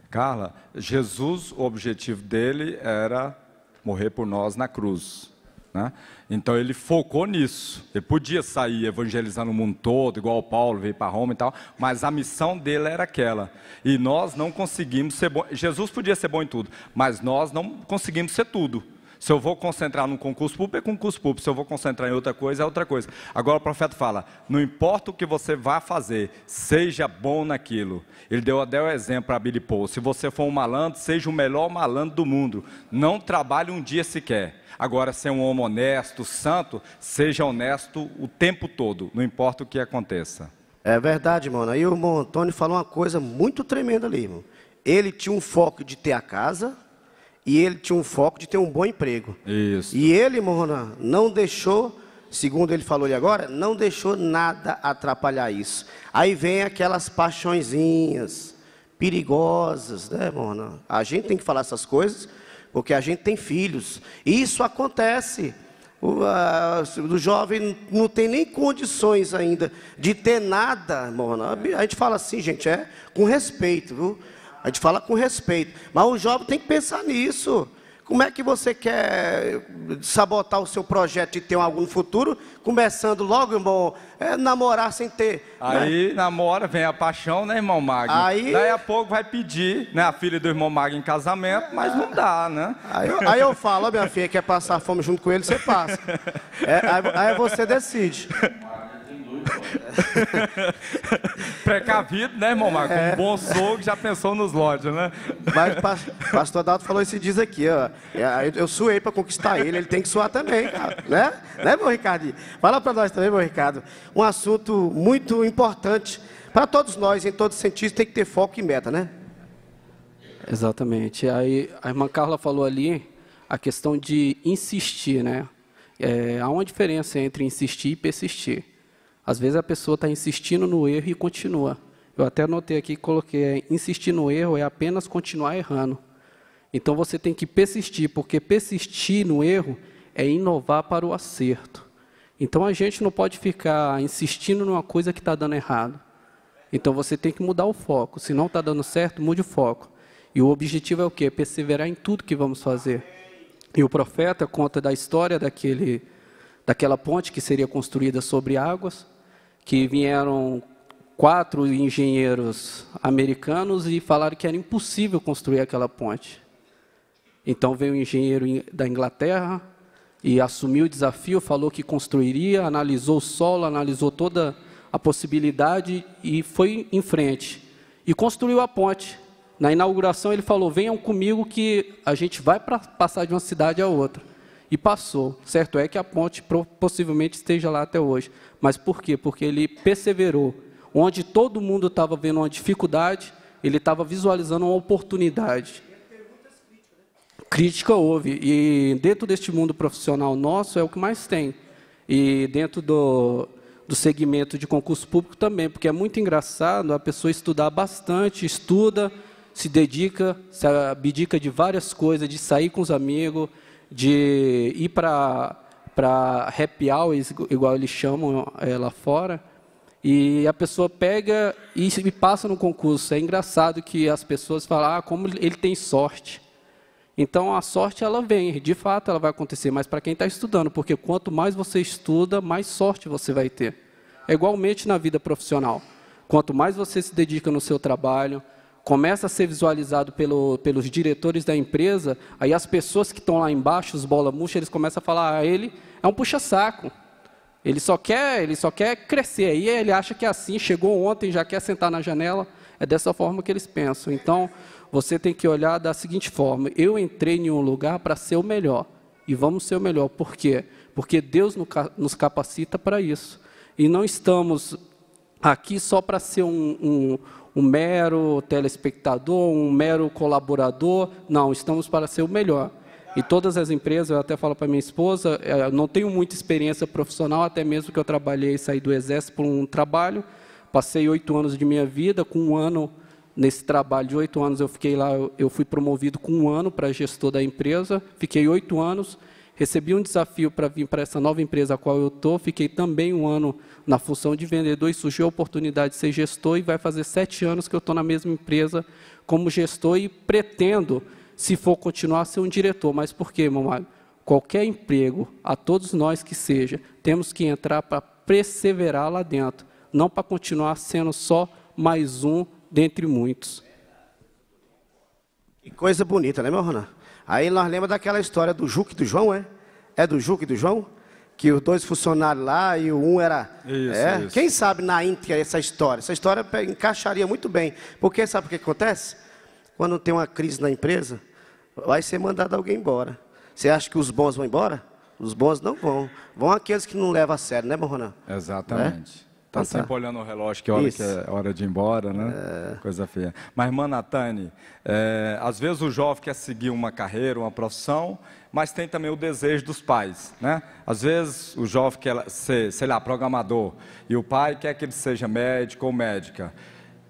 Carla, Jesus, o objetivo dele era morrer por nós na cruz, né? Então ele focou nisso. Ele podia sair evangelizando o mundo todo, igual o Paulo veio para Roma e tal, mas a missão dele era aquela. E nós não conseguimos ser bons. Jesus podia ser bom em tudo, mas nós não conseguimos ser tudo. Se eu vou concentrar num concurso público, é concurso público. Se eu vou concentrar em outra coisa, é outra coisa. Agora o profeta fala, não importa o que você vá fazer, seja bom naquilo. Ele deu o exemplo para Billy Paul. Se você for um malandro, seja o melhor malandro do mundo. Não trabalhe um dia sequer. Agora, ser um homem honesto, santo, seja honesto o tempo todo. Não importa o que aconteça. É verdade, mano. Aí o irmão Antônio falou uma coisa muito tremenda ali, irmão. Ele tinha um foco de ter a casa... E ele tinha um foco de ter um bom emprego. Isso. E ele, Morona, não deixou, segundo ele falou ali agora, não deixou nada atrapalhar isso. Aí vem aquelas paixõezinhas perigosas, né, Morona? A gente tem que falar essas coisas, porque a gente tem filhos. E isso acontece. O jovem não tem nem condições ainda de ter nada, Morona. A gente fala assim, gente, com respeito, viu? A gente fala com respeito, mas o jovem tem que pensar nisso. Como é que você quer sabotar o seu projeto de ter algum futuro, começando logo, irmão, namorar sem ter? Aí né? namora, vem a paixão, né, irmão Magno? Aí... Daí a pouco vai pedir, né, a filha do irmão Magno em casamento, mas não dá, né? Aí eu falo, ó, minha filha, quer passar fome junto com ele, você passa. Aí você decide. Precavido, né, irmão Marcos? Um bom sogro já pensou nos lojas, né? Mas pastor Adalto falou esse diz aqui, ó. Eu suei para conquistar ele tem que suar também, cara. Né, meu Ricardinho? Fala para nós também, meu Ricardo. Um assunto muito importante para todos nós, em todos os sentidos, tem que ter foco e meta, né? Exatamente. Aí a irmã Carla falou ali a questão de insistir, né? Há uma diferença entre insistir e persistir. Às vezes a pessoa está insistindo no erro e continua. Eu até anotei aqui, coloquei, insistir no erro é apenas continuar errando. Então você tem que persistir, porque persistir no erro é inovar para o acerto. Então a gente não pode ficar insistindo numa coisa que está dando errado. Então você tem que mudar o foco. Se não está dando certo, mude o foco. E o objetivo é o quê? Perseverar em tudo que vamos fazer. E o profeta conta da história daquela ponte que seria construída sobre águas, que vieram 4 engenheiros americanos e falaram que era impossível construir aquela ponte. Então veio um engenheiro da Inglaterra e assumiu o desafio, falou que construiria, analisou o solo, analisou toda a possibilidade e foi em frente. E construiu a ponte. Na inauguração ele falou, venham comigo que a gente vai passar de uma cidade a outra. E passou. Certo é que a ponte possivelmente esteja lá até hoje. Mas por quê? Porque ele perseverou. Onde todo mundo estava vendo uma dificuldade, ele estava visualizando uma oportunidade. Crítica houve. E dentro deste mundo profissional nosso é o que mais tem. E dentro do segmento de concurso público também, porque é muito engraçado a pessoa estudar bastante, estuda, se dedica, se abdica de várias coisas, de sair com os amigos, de ir para happy hours, igual eles chamam lá fora, e a pessoa pega e passa no concurso. É engraçado que as pessoas falam, como ele tem sorte. Então, a sorte, ela vem, de fato, ela vai acontecer, mas para quem está estudando, porque quanto mais você estuda, mais sorte você vai ter. É igualmente na vida profissional. Quanto mais você se dedica no seu trabalho, começa a ser visualizado pelos diretores da empresa, aí as pessoas que estão lá embaixo, os bola murcha, eles começam a falar, ele é um puxa-saco. Ele só quer crescer. Aí ele acha que é assim, chegou ontem, já quer sentar na janela. É dessa forma que eles pensam. Então, você tem que olhar da seguinte forma, eu entrei em um lugar para ser o melhor, e vamos ser o melhor. Por quê? Porque Deus nos capacita para isso. E não estamos aqui só para ser um mero telespectador, um mero colaborador, não, estamos para ser o melhor. E todas as empresas, eu até falo para minha esposa, eu não tenho muita experiência profissional, até mesmo que eu trabalhei, saí do Exército por um trabalho, passei 8 anos de minha vida, com 1 ano nesse trabalho de 8 anos eu fiquei lá, eu fui promovido com 1 ano para gestor da empresa, fiquei 8 anos, Recebi um desafio para vir para essa nova empresa a qual eu estou, fiquei também um ano na função de vendedor e surgiu a oportunidade de ser gestor e vai fazer 7 anos que eu estou na mesma empresa como gestor e pretendo, se for continuar, ser um diretor. Mas por quê, meu amigo? Qualquer emprego, a todos nós que seja, temos que entrar para perseverar lá dentro, não para continuar sendo só mais um dentre muitos. Que coisa bonita, né, meu Ronan? Aí nós lembramos daquela história do Juca e do João, é? É do Juca e do João? Que os 2 funcionários lá e o um era... Isso. Quem sabe na íntegra essa história? Essa história encaixaria muito bem. Porque sabe o que acontece? Quando tem uma crise na empresa, vai ser mandado alguém embora. Você acha que os bons vão embora? Os bons não vão. Vão aqueles que não levam a sério, né, meu Ronan? Exatamente. Está sempre olhando o relógio, que é hora de ir embora, né? Coisa feia. Mas, irmã Natane, às vezes o jovem quer seguir uma carreira, uma profissão, mas tem também o desejo dos pais, né? Às vezes o jovem quer ser, sei lá, programador, e o pai quer que ele seja médico ou médica.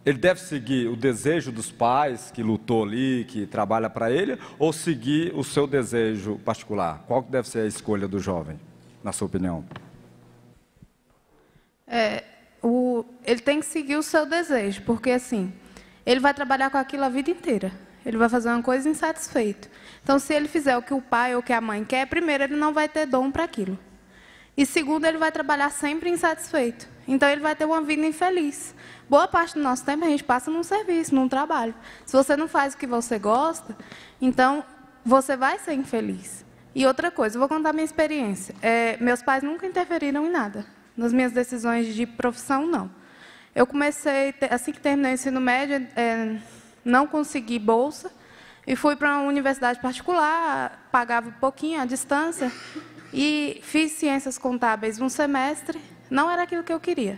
Ele deve seguir o desejo dos pais, que lutou ali, que trabalha para ele, ou seguir o seu desejo particular? Qual que deve ser a escolha do jovem, na sua opinião? Ele tem que seguir o seu desejo, porque assim, ele vai trabalhar com aquilo a vida inteira. Ele vai fazer uma coisa insatisfeito. Então, se ele fizer o que o pai ou o que a mãe quer, primeiro, ele não vai ter dom para aquilo. E segundo, ele vai trabalhar sempre insatisfeito. Então, ele vai ter uma vida infeliz. Boa parte do nosso tempo a gente passa num serviço, num trabalho. Se você não faz o que você gosta, então você vai ser infeliz. E outra coisa, eu vou contar a minha experiência. Meus pais nunca interferiram em nada. Nas minhas decisões de profissão, não. Eu comecei, assim que terminei o ensino médio, não consegui bolsa, e fui para uma universidade particular, pagava pouquinho à distância, e fiz ciências contábeis um semestre, não era aquilo que eu queria.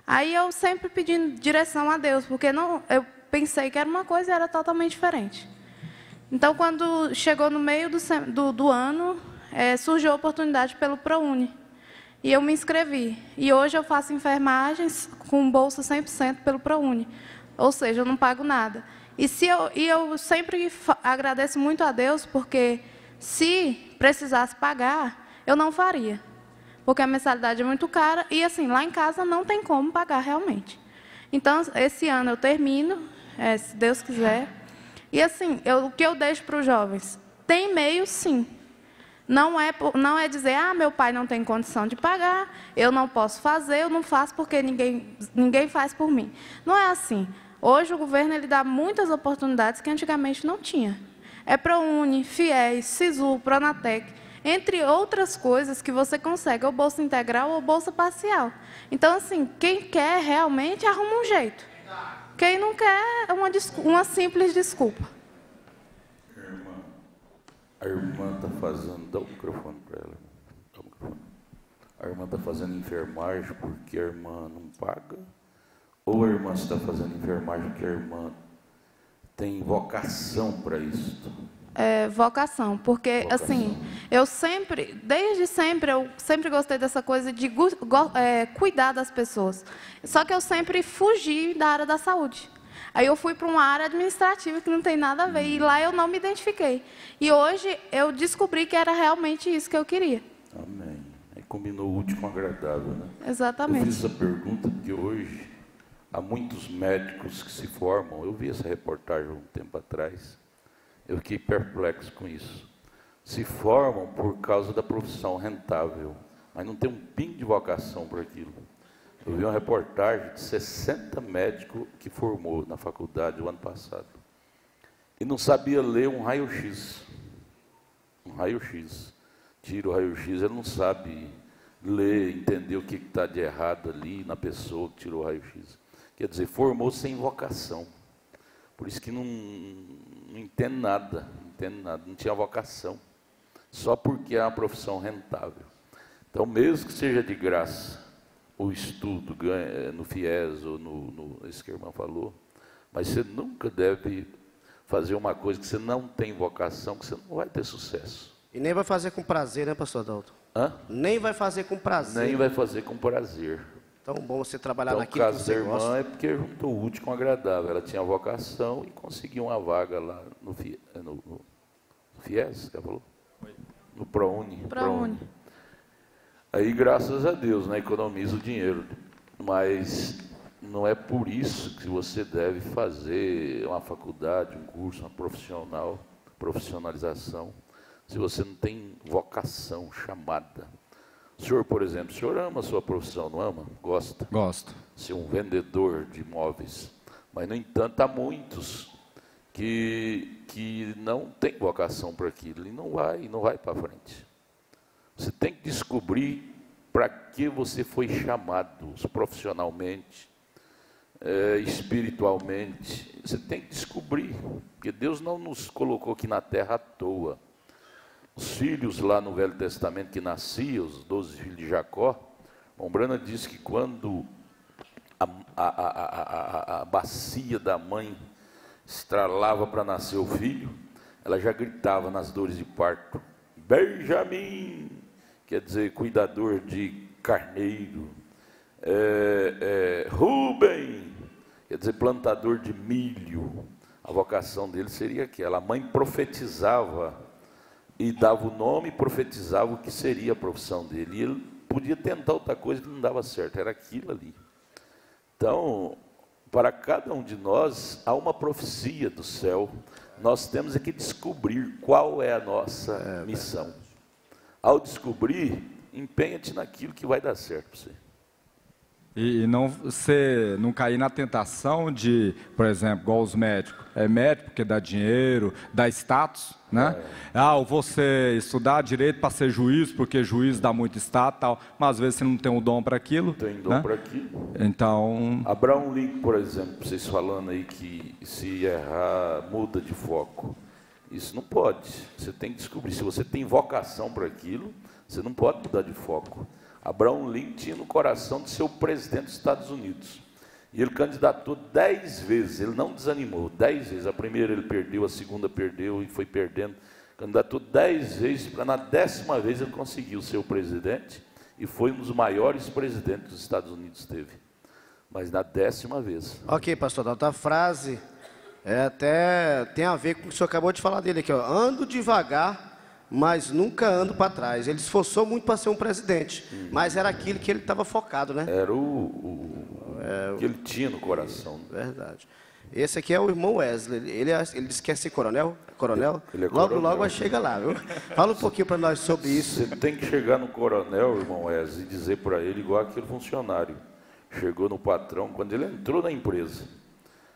Aí eu sempre pedi direção a Deus, porque eu pensei que era uma coisa e era totalmente diferente. Então, quando chegou no meio do ano, surgiu a oportunidade pelo ProUni. E eu me inscrevi. E hoje eu faço enfermagens com bolsa 100% pelo ProUni. Ou seja, eu não pago nada. E eu sempre agradeço muito a Deus, porque se precisasse pagar, eu não faria. Porque a mensalidade é muito cara e, assim, lá em casa não tem como pagar realmente. Então, esse ano eu termino, se Deus quiser. E, assim, o que eu deixo para os jovens? Tem meio, sim. Não é dizer, meu pai não tem condição de pagar, eu não posso fazer, eu não faço porque ninguém faz por mim. Não é assim. Hoje o governo ele dá muitas oportunidades que antigamente não tinha. É ProUni, FIES, SISU, Pronatec, entre outras coisas que você consegue, ou bolsa integral ou bolsa parcial. Então, assim, quem quer realmente arruma um jeito. Quem não quer, uma simples desculpa. A irmã está fazendo... Dá o microfone para ela. Dá o microfone. A irmã está fazendo enfermagem porque a irmã não paga? Ou a irmã está fazendo enfermagem porque a irmã tem vocação para isso? Vocação, porque, assim, desde sempre, eu sempre gostei dessa coisa de cuidar das pessoas. Só que eu sempre fugi da área da saúde. Aí eu fui para uma área administrativa que não tem nada a ver, e lá eu não me identifiquei. E hoje eu descobri que era realmente isso que eu queria. Amém. Aí combinou o útil com o agradável, né? Exatamente. Eu fiz essa pergunta porque hoje há muitos médicos que se formam. Eu vi essa reportagem um tempo atrás. Eu fiquei perplexo com isso. Se formam por causa da profissão rentável, mas não tem um pingo de vocação por aquilo. Eu vi uma reportagem de 60 médicos que formou na faculdade o ano passado. E não sabia ler um raio-x. Um raio-x. Tira o raio-x, ele não sabe ler, entender o que está de errado ali na pessoa que tirou o raio-x. Quer dizer, formou sem vocação. Por isso que não entende nada, não tinha vocação. Só porque é uma profissão rentável. Então, mesmo que seja de graça, o estudo no FIES ou isso que a irmã falou, mas você nunca deve fazer uma coisa que você não tem vocação, que você não vai ter sucesso. E nem vai fazer com prazer, né, pastor Adalto? Nem vai fazer com prazer. Nem vai fazer com prazer. Tão bom você trabalhar então, naquilo que você gosta. O caso da irmã é porque juntou o útil com o agradável. Ela tinha vocação e conseguiu uma vaga lá no FIES, que ela falou? no ProUni. ProUni. Aí, graças a Deus, né, economiza o dinheiro. Mas não é por isso que você deve fazer uma faculdade, um curso, uma profissionalização, se você não tem vocação, chamada. O senhor, por exemplo, o senhor ama a sua profissão, não ama? Gosta? Gosto. Ser um vendedor de imóveis. Mas, no entanto, há muitos que não têm vocação para aquilo e não vai para frente. Você tem que descobrir para que você foi chamado profissionalmente, espiritualmente. Você tem que descobrir, porque Deus não nos colocou aqui na terra à toa. Os filhos lá no Velho Testamento que nasciam, os 12 filhos de Jacó, Mombrana diz que quando a bacia da mãe estralava para nascer o filho, ela já gritava nas dores de parto: Benjamim, quer dizer, cuidador de carneiro. Rubem, quer dizer, plantador de milho. A vocação dele seria aquela. A mãe profetizava e dava o nome, profetizava o que seria a profissão dele. E ele podia tentar outra coisa que não dava certo, era aquilo ali. Então, para cada um de nós, há uma profecia do céu. Nós temos que descobrir qual é a nossa missão. Ao descobrir, empenha-te naquilo que vai dar certo para você. E não cair na tentação de, por exemplo, igual os médicos. É médico porque dá dinheiro, dá status, né? Eu vou estudar direito para ser juiz, porque juiz dá muito status, tal. Mas às vezes você não tem um dom para aquilo. Tem dom, né? Para aquilo. Então... Abraão Lincoln, por exemplo, vocês falando aí que se errar, muda de foco. Isso não pode. Você tem que descobrir. Se você tem vocação para aquilo, você não pode mudar de foco. Abraão Lincoln tinha no coração de ser o presidente dos Estados Unidos. E ele candidatou 10 vezes, ele não desanimou, 10 vezes. A primeira ele perdeu, a segunda perdeu e foi perdendo. Candidatou 10 vezes, para na 10ª vez ele conseguiu ser o presidente e foi um dos maiores presidentes dos Estados Unidos teve. Mas na 10ª vez. Ok, pastor, a outra frase até tem a ver com o que o senhor acabou de falar dele aqui, ó. Ando devagar, mas nunca ando para trás. Ele esforçou muito para ser um presidente, mas era aquilo que ele estava focado, né? Era que ele tinha no coração. Verdade. Esse aqui é o irmão Wesley. Ele disse que quer ser coronel. Ele é logo, coronel. logo vai chegar lá, viu? Fala um pouquinho para nós sobre isso. Você tem que chegar no coronel, irmão Wesley, e dizer para ele igual aquele funcionário. Chegou no patrão, quando ele entrou na empresa.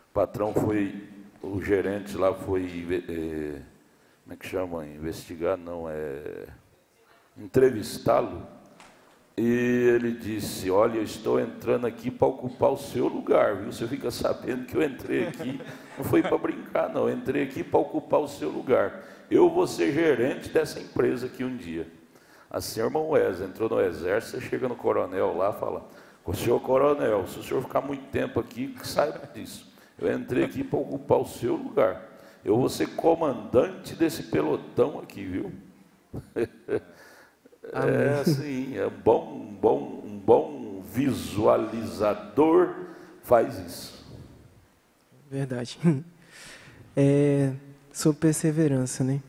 O patrão foi, o gerente lá foi... como é que chama? Investigar, não, entrevistá-lo. E ele disse: olha, eu estou entrando aqui para ocupar o seu lugar, viu? Você fica sabendo que eu entrei aqui, não foi para brincar, não. Eu entrei aqui para ocupar o seu lugar. Eu vou ser gerente dessa empresa aqui um dia. Assim, irmão Wesley entrou no exército, você chega no coronel lá e fala: o senhor coronel, se o senhor ficar muito tempo aqui, saiba disso. Eu entrei aqui para ocupar o seu lugar. Eu vou ser comandante desse pelotão aqui, viu? É assim, um bom visualizador faz isso. Verdade. Sobre perseverança, né?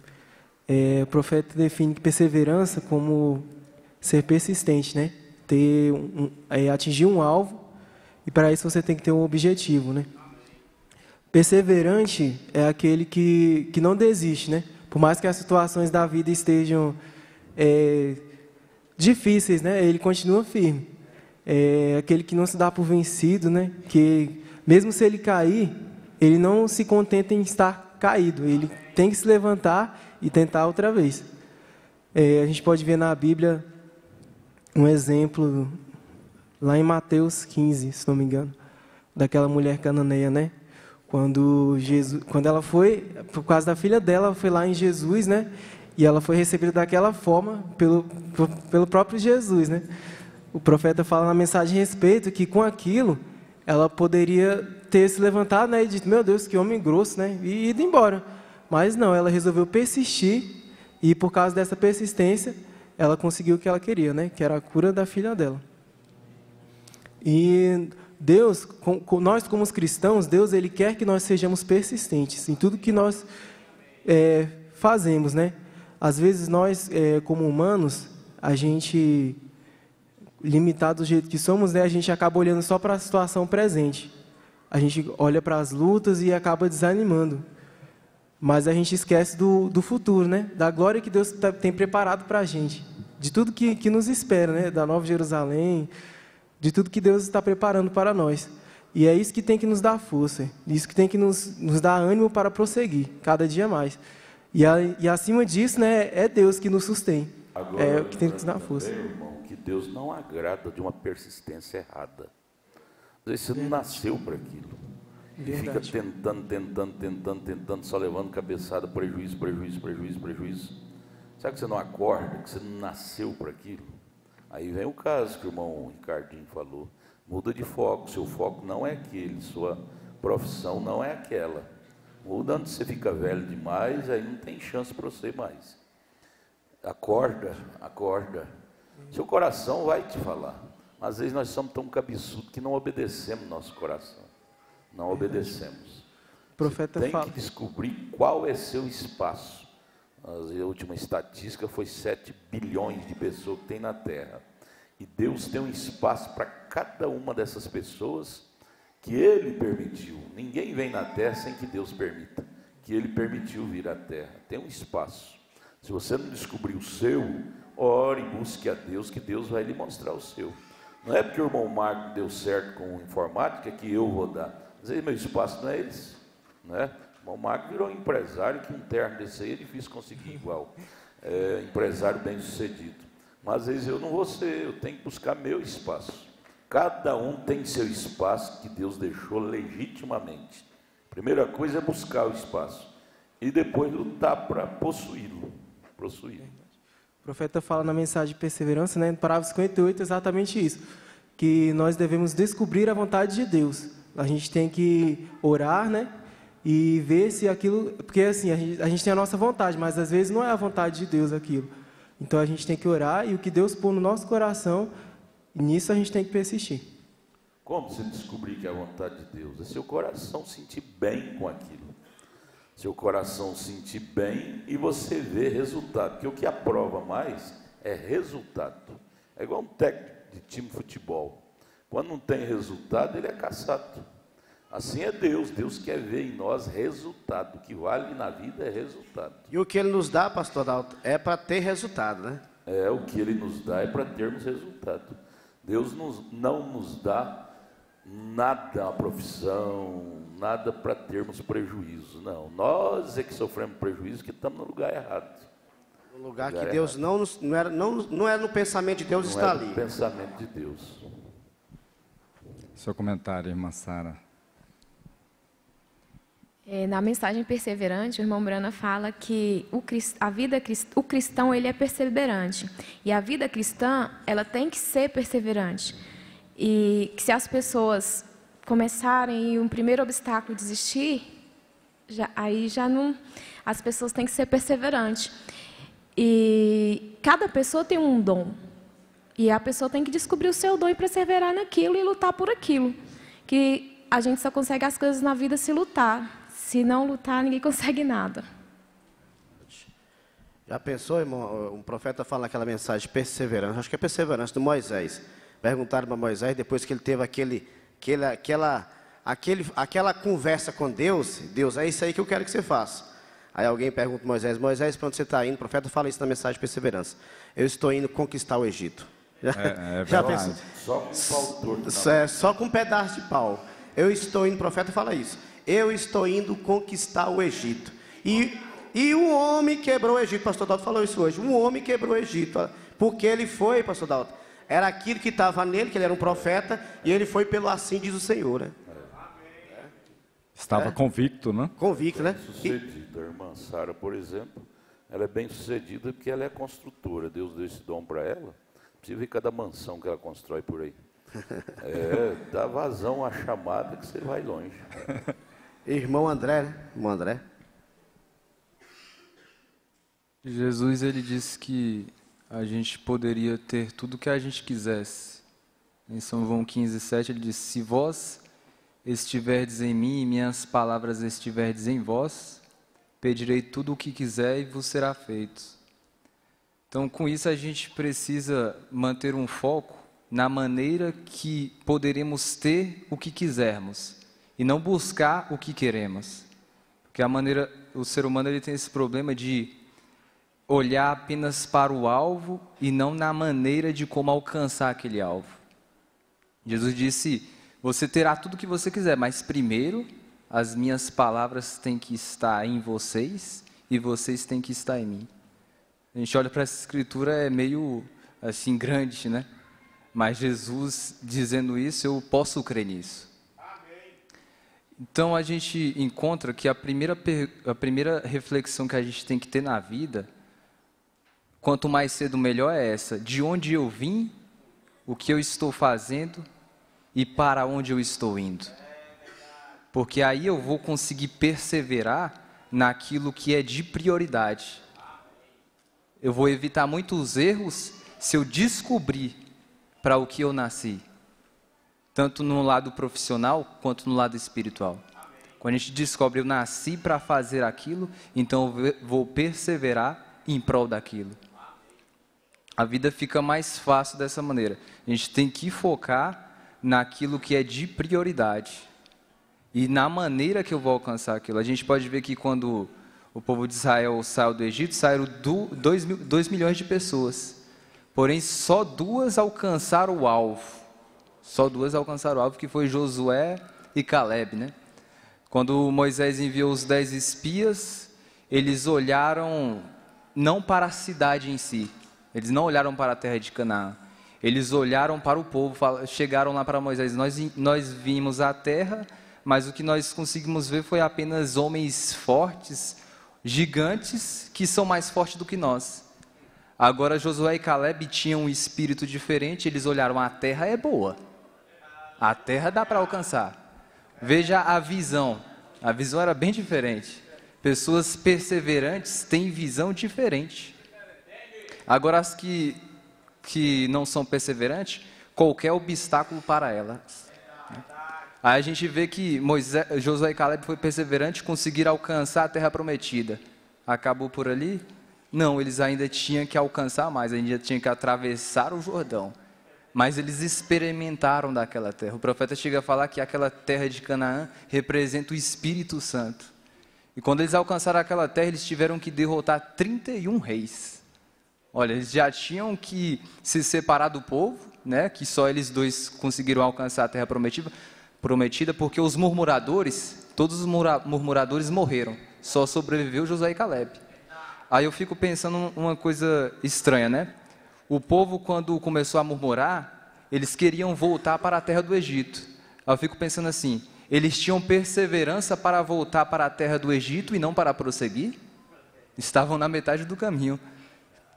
O profeta define perseverança como ser persistente, né? Atingir um alvo, e para isso você tem que ter um objetivo, né? Perseverante é aquele que não desiste, né? Por mais que as situações da vida estejam difíceis, né? Ele continua firme. Aquele que não se dá por vencido, né? Que mesmo se ele cair, ele não se contenta em estar caído. Ele tem que se levantar e tentar outra vez. A gente pode ver na Bíblia um exemplo lá em Mateus 15, se não me engano, daquela mulher cananeia, né? Quando ela foi, por causa da filha dela, foi lá em Jesus, né? E ela foi recebida daquela forma pelo próprio Jesus, né? O profeta fala na mensagem a respeito que com aquilo ela poderia ter se levantado, né? E dito: meu Deus, que homem grosso, né? E ido embora. Mas não, ela resolveu persistir e por causa dessa persistência ela conseguiu o que ela queria, né? Que era a cura da filha dela. E Deus, nós como os cristãos, Deus ele quer que nós sejamos persistentes em tudo que nós fazemos, né? às vezes nós, como humanos, a gente, limitado do jeito que somos, né, a gente acaba olhando só para a situação presente. A gente olha para as lutas e acaba desanimando. Mas a gente esquece do futuro, né? Da glória que Deus tem preparado para a gente. De tudo que nos espera, né? Da Nova Jerusalém, de tudo que Deus está preparando para nós. E é isso que tem que nos dar força. Isso que tem que nos dar ânimo para prosseguir, cada dia mais. E acima disso, né? É Deus que nos sustém. Agora, é o que tem que nos dar força. Irmão, que Deus não agrada de uma persistência errada. Às vezes você não nasceu para aquilo. E fica tentando, só levando cabeçada, prejuízo. Sabe que você não acorda, que você não nasceu para aquilo? Aí vem o caso que o irmão Ricardinho falou. Muda de foco, seu foco não é aquele, sua profissão não é aquela. Mudando, você fica velho demais, aí não tem chance para você mais. Acorda. Seu coração vai te falar. Às vezes nós somos tão cabeçudos que não obedecemos nosso coração. Não obedecemos. O profeta tem fala. que descobrir qual é seu espaço. A última estatística foi 7 bilhões de pessoas que tem na Terra. E Deus tem um espaço para cada uma dessas pessoas que Ele permitiu. Ninguém vem na Terra sem que Deus permita. Que Ele permitiu vir à Terra. Tem um espaço. Se você não descobrir o seu, ore e busque a Deus, que Deus vai lhe mostrar o seu. Não é porque o irmão Marco deu certo com informática que eu vou dar. Às vezes meu espaço não é esse, né? O irmão Marco virou empresário, que um terno desse aí é difícil conseguir igual. Empresário bem sucedido. Mas às vezes eu não vou ser, eu tenho que buscar meu espaço. Cada um tem seu espaço que Deus deixou legitimamente. Primeira coisa é buscar o espaço. E depois lutar para possuí-lo. O profeta fala na mensagem de perseverança, né, no parágrafo 58, exatamente isso. Que nós devemos descobrir a vontade de Deus. A gente tem que orar, né? E ver se aquilo... Porque assim, a gente tem a nossa vontade, mas às vezes não é a vontade de Deus aquilo. Então a gente tem que orar e o que Deus pôr no nosso coração, nisso a gente tem que persistir. Como você descobrir que é a vontade de Deus? É seu coração sentir bem com aquilo. Seu coração sentir bem e você ver resultado. Porque o que aprova mais é resultado. É igual um técnico de time de futebol. Quando não tem resultado, ele é caçado. Assim é Deus. Deus quer ver em nós resultado. O que vale na vida é resultado. E o que Ele nos dá, pastor Dalton, é para ter resultado, né? O que Ele nos dá é para termos resultado. Deus não nos dá nada, uma profissão, nada para termos prejuízo. Não, nós é que sofremos prejuízo, que estamos no lugar errado. No lugar que Deus não é no pensamento de Deus está ali. No pensamento de Deus. Seu comentário, irmã Sara. Na mensagem perseverante, o irmão Brana fala que o cristão ele é perseverante. E a vida cristã, ela tem que ser perseverante. E que se as pessoas começarem e um primeiro obstáculo desistir, aí já não... As pessoas têm que ser perseverantes. E cada pessoa tem um dom. E a pessoa tem que descobrir o seu dom e perseverar naquilo e lutar por aquilo. Que a gente só consegue as coisas na vida se lutar. Se não lutar, ninguém consegue nada. Já pensou, irmão? Um profeta fala naquela mensagem de perseverança. Acho que é perseverança do Moisés. Perguntaram para Moisés, depois que ele teve aquela conversa com Deus, Deus, é isso aí que eu quero que você faça. Aí alguém pergunta para Moisés, para onde você está indo? O profeta fala isso na mensagem de perseverança. Eu estou indo conquistar o Egito. Já pensou? Só com um pau torto. Só com um pedaço de pau. Eu estou indo, o profeta fala isso. Eu estou indo conquistar o Egito. E um homem quebrou o Egito, pastor Dalton falou isso hoje. Um homem quebrou o Egito. Porque ele foi, pastor Dalton, era aquilo que estava nele, que ele era um profeta, e ele foi pelo assim diz o Senhor, né? Estava convicto, né? Convicto, né? Bem-sucedida. A irmã Sara, por exemplo, ela é bem-sucedida porque ela é construtora. Deus deu esse dom para ela. Precisa ver cada mansão que ela constrói por aí. Dá vazão à chamada que você vai longe. Irmão André, né? Irmão André. Jesus, ele disse que a gente poderia ter tudo o que a gente quisesse. Em São João 15:7 ele disse, se vós estiverdes em mim e minhas palavras estiverdes em vós, pedirei tudo o que quiser e vos será feito. Então, com isso, a gente precisa manter um foco na maneira que poderemos ter o que quisermos e não buscar o que queremos. Porque o ser humano ele tem esse problema de olhar apenas para o alvo e não na maneira de como alcançar aquele alvo. Jesus disse: você terá tudo o que você quiser, mas primeiro as minhas palavras têm que estar em vocês e vocês têm que estar em mim. A gente olha para essa escritura, é meio assim grande, né? Mas Jesus dizendo isso, eu posso crer nisso. Então a gente encontra que a primeira reflexão que a gente tem que ter na vida, quanto mais cedo melhor, é essa: de onde eu vim, o que eu estou fazendo e para onde eu estou indo. Porque aí eu vou conseguir perseverar naquilo que é de prioridade. Eu vou evitar muitos erros se eu descobrir para o que eu nasci, tanto no lado profissional quanto no lado espiritual. Quando a gente descobre, eu nasci para fazer aquilo, então eu vou perseverar em prol daquilo. A vida fica mais fácil dessa maneira. A gente tem que focar naquilo que é de prioridade e na maneira que eu vou alcançar aquilo. A gente pode ver que quando o povo de Israel saiu do Egito, saíram 2 milhões de pessoas. Porém, só 2 alcançaram o alvo. Só 2 alcançaram o alvo, que foi Josué e Caleb, né? Quando Moisés enviou os 10 espias, eles olharam não para a cidade em si. Eles não olharam para a terra de Canaã. Eles olharam para o povo, chegaram lá para Moisés: nós vimos a terra, mas o que nós conseguimos ver foi apenas homens fortes, gigantes, que são mais fortes do que nós. Agora Josué e Caleb tinham um espírito diferente, eles olharam: a terra é boa, a terra dá para alcançar. Veja a visão era bem diferente. Pessoas perseverantes têm visão diferente. Agora as que não são perseverantes, qualquer obstáculo para elas. Aí a gente vê que Josué e Caleb foi perseverante, conseguiram alcançar a terra prometida. Acabou por ali? Não, eles ainda tinham que alcançar mais, ainda tinham que atravessar o Jordão. Mas eles experimentaram daquela terra. O profeta chega a falar que aquela terra de Canaã representa o Espírito Santo. E quando eles alcançaram aquela terra, eles tiveram que derrotar 31 reis. Olha, eles já tinham que se separar do povo, né? Que só eles 2 conseguiram alcançar a terra prometida, porque os murmuradores, todos os murmuradores morreram. Só sobreviveu Josué e Caleb. Aí eu fico pensando uma coisa estranha, né? O povo, quando começou a murmurar, eles queriam voltar para a terra do Egito. Aí eu fico pensando assim: eles tinham perseverança para voltar para a terra do Egito e não para prosseguir? Estavam na metade do caminho.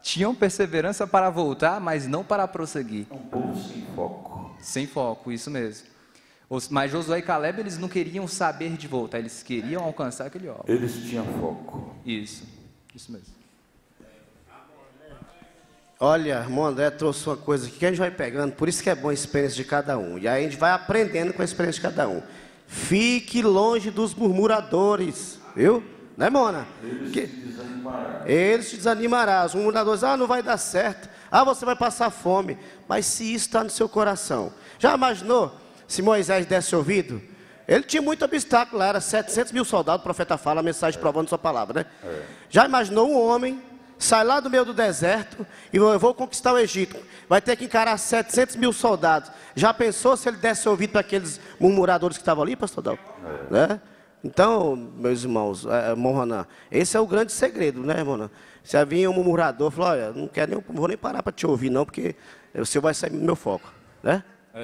Tinham perseverança para voltar, mas não para prosseguir. Um povo sem foco. Sem foco, isso mesmo. Mas Josué e Caleb, eles não queriam saber de voltar, eles queriam alcançar aquele alvo. Eles tinham foco. Isso mesmo. Olha, irmão André trouxe uma coisa aqui que a gente vai pegando, por isso que é bom a experiência de cada um. E aí a gente vai aprendendo com a experiência de cada um. Fique longe dos murmuradores, viu? Né, Mona? Eles te desanimarão. Os murmuradores: não vai dar certo. Você vai passar fome. Mas se isso está no seu coração, já imaginou se Moisés desse ouvido? Ele tinha muito obstáculo lá, era 700 mil soldados, o profeta fala, a mensagem provando sua palavra, né? Já imaginou um homem sai lá do meio do deserto e eu vou conquistar o Egito, vai ter que encarar 700 mil soldados. Já pensou se ele desse ouvido para aqueles murmuradores que estavam ali, pastor Dal? Né? Então, meus irmãos, irmão Ronan, esse é o grande segredo, né, irmão? Se havia um murmurador, falou: olha, não vou nem parar para te ouvir não, porque o senhor vai sair do meu foco, né?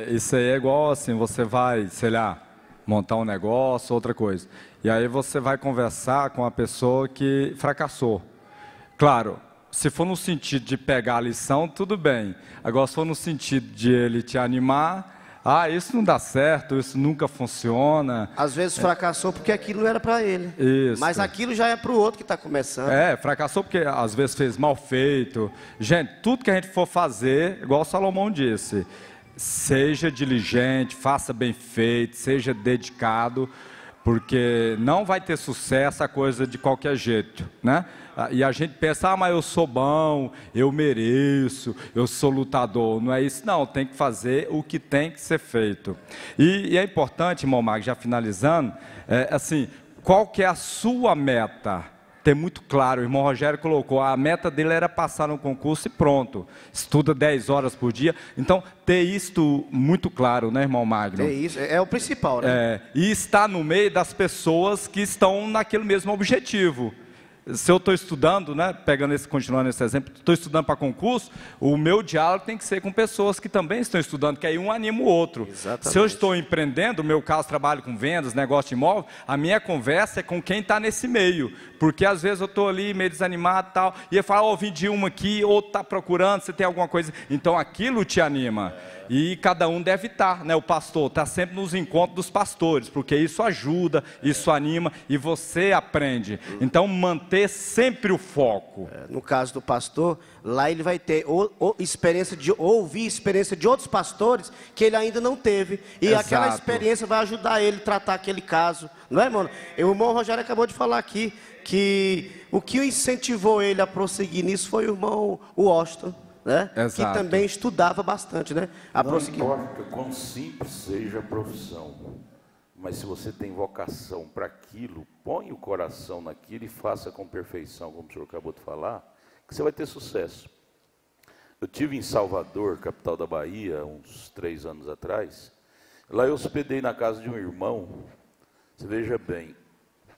Isso aí é igual assim, você vai, sei lá, montar um negócio, outra coisa. E aí você vai conversar com a pessoa que fracassou. Claro, se for no sentido de pegar a lição, tudo bem. Agora, se for no sentido de ele te animar, isso não dá certo, isso nunca funciona. Às vezes fracassou porque aquilo não era para ele. Isso. Mas aquilo já é para o outro que está começando. Fracassou porque às vezes fez mal feito. Gente, tudo que a gente for fazer, igual Salomão disse, seja diligente, faça bem feito, seja dedicado, porque não vai ter sucesso a coisa de qualquer jeito, né? E a gente pensa, mas eu sou bom, eu mereço, eu sou lutador. Não é isso não, tem que fazer o que tem que ser feito. E é importante, irmão Mag, já finalizando, assim, qual que é a sua meta? Ter muito claro, o irmão Rogério colocou, a meta dele era passar no concurso e pronto, estuda 10 horas por dia, então ter isto muito claro, né, irmão Magno? É isso, é o principal, né? E estar no meio das pessoas que estão naquele mesmo objetivo. Se eu estou estudando, né, continuando esse exemplo, estou estudando para concurso, o meu diálogo tem que ser com pessoas que também estão estudando, que aí um anima o outro. Exatamente. Se eu estou empreendendo, no meu caso trabalho com vendas, negócio de imóvel, a minha conversa é com quem está nesse meio, porque às vezes eu estou ali meio desanimado e tal, e ele fala, vendi uma aqui, outro está procurando, você tem alguma coisa, então aquilo te anima. E cada um deve estar, né? O pastor está sempre nos encontros dos pastores, porque isso ajuda, isso anima e você aprende. Então manter sempre o foco. No caso do pastor, lá ele vai ter experiência de ouvir experiência de outros pastores que ele ainda não teve. E Exato. Aquela experiência vai ajudar ele a tratar aquele caso. Não é, irmão? O irmão Rogério acabou de falar aqui que o que incentivou ele a prosseguir nisso foi o irmão Washington, né? Que também estudava bastante, né? Não importa quão simples seja a profissão, mas se você tem vocação para aquilo, põe o coração naquilo e faça com perfeição, como o senhor acabou de falar, que você vai ter sucesso. Eu tive em Salvador, capital da Bahia, uns 3 anos atrás. Lá eu hospedei na casa de um irmão, você veja bem,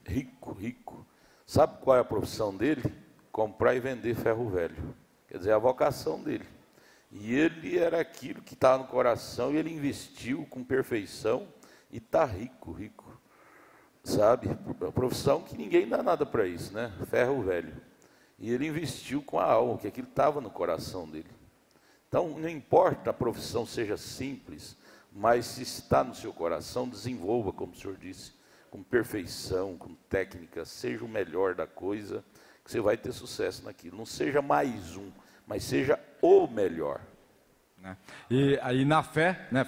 rico. Sabe qual é a profissão dele? Comprar e vender ferro velho. Quer dizer, a vocação dele. E ele era aquilo que estava no coração, e ele investiu com perfeição, e está rico. Sabe? A profissão que ninguém dá nada para isso, né? Ferro velho. E ele investiu com a alma, que aquilo estava no coração dele. Então, não importa a profissão seja simples, mas se está no seu coração, desenvolva, como o senhor disse, com perfeição, com técnica, seja o melhor da coisa, que você vai ter sucesso naquilo. Não seja mais um, mas seja o melhor. E aí na fé, né,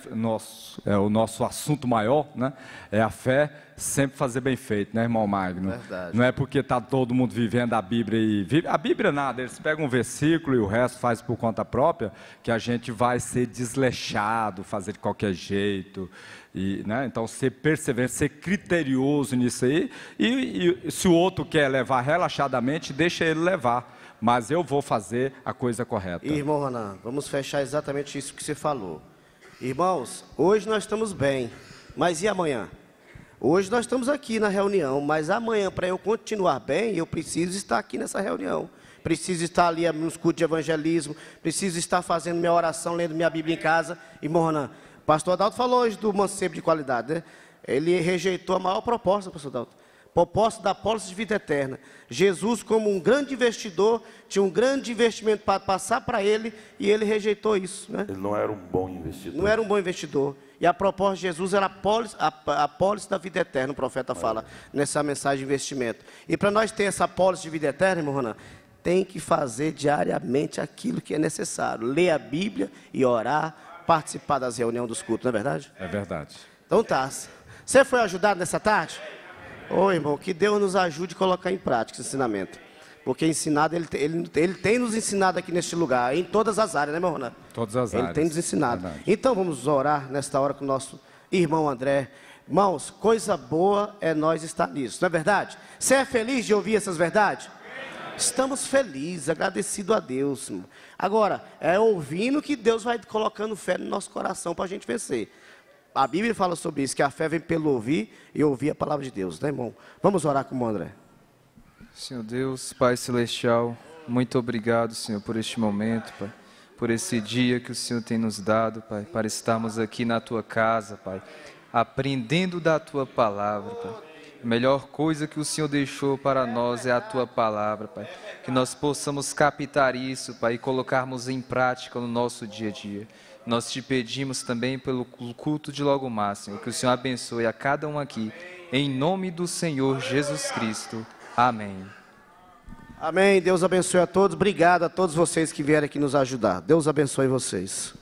o nosso assunto maior, né, é a fé sempre fazer bem feito, né, irmão Magno? Verdade. Não é porque está todo mundo vivendo a Bíblia a Bíblia nada, eles pegam um versículo e o resto faz por conta própria, que a gente vai ser desleixado, fazer de qualquer jeito. Né, então ser perseverante, ser criterioso nisso aí, e se o outro quer levar relaxadamente, deixa ele levar, mas eu vou fazer a coisa correta. Irmão Ronan, vamos fechar exatamente isso que você falou. Irmãos, hoje nós estamos bem, mas e amanhã? Hoje nós estamos aqui na reunião, mas amanhã, para eu continuar bem, eu preciso estar aqui nessa reunião. Preciso estar ali nos cultos de evangelismo, preciso estar fazendo minha oração, lendo minha Bíblia em casa. Irmão Ronan, o pastor Adalto falou hoje do mancebo de qualidade, né? Ele rejeitou a maior proposta, pastor Adalto. Proposta da pólice de vida eterna. Jesus, como um grande investidor, tinha um grande investimento para passar para ele, e ele rejeitou isso, né? Ele não era um bom investidor. Não era um bom investidor. E a proposta de Jesus era a pólice da vida eterna, o profeta fala nessa mensagem de investimento. E para nós ter essa pólice de vida eterna, irmão Ronan, tem que fazer diariamente aquilo que é necessário. Ler a Bíblia e orar, participar das reuniões dos cultos, não é verdade? É verdade. Então tá. Você foi ajudado nessa tarde? Ô irmão, que Deus nos ajude a colocar em prática esse ensinamento. Porque ensinado, ele tem nos ensinado aqui neste lugar, em todas as áreas, né, meu Ronan? Todas as áreas. Ele tem nos ensinado. Verdade. Então vamos orar nesta hora com o nosso irmão André. Irmãos, coisa boa é nós estar nisso, não é verdade? Você é feliz de ouvir essas verdades? Estamos felizes, agradecidos a Deus. Irmão. Agora, é ouvindo que Deus vai colocando fé no nosso coração para a gente vencer. A Bíblia fala sobre isso, que a fé vem pelo ouvir e ouvir a palavra de Deus, né, irmão? Vamos orar com o André. Senhor Deus, Pai Celestial, muito obrigado, Senhor, por este momento, Pai, por esse dia que o Senhor tem nos dado, Pai, para estarmos aqui na Tua casa, Pai, aprendendo da Tua palavra, Pai. A melhor coisa que o Senhor deixou para nós é a Tua palavra, Pai. Que nós possamos captar isso, Pai, e colocarmos em prática no nosso dia a dia. Nós te pedimos também pelo culto de logo mais, Senhor, que o Senhor abençoe a cada um aqui, em nome do Senhor Jesus Cristo. Amém. Amém. Deus abençoe a todos. Obrigado a todos vocês que vieram aqui nos ajudar. Deus abençoe vocês.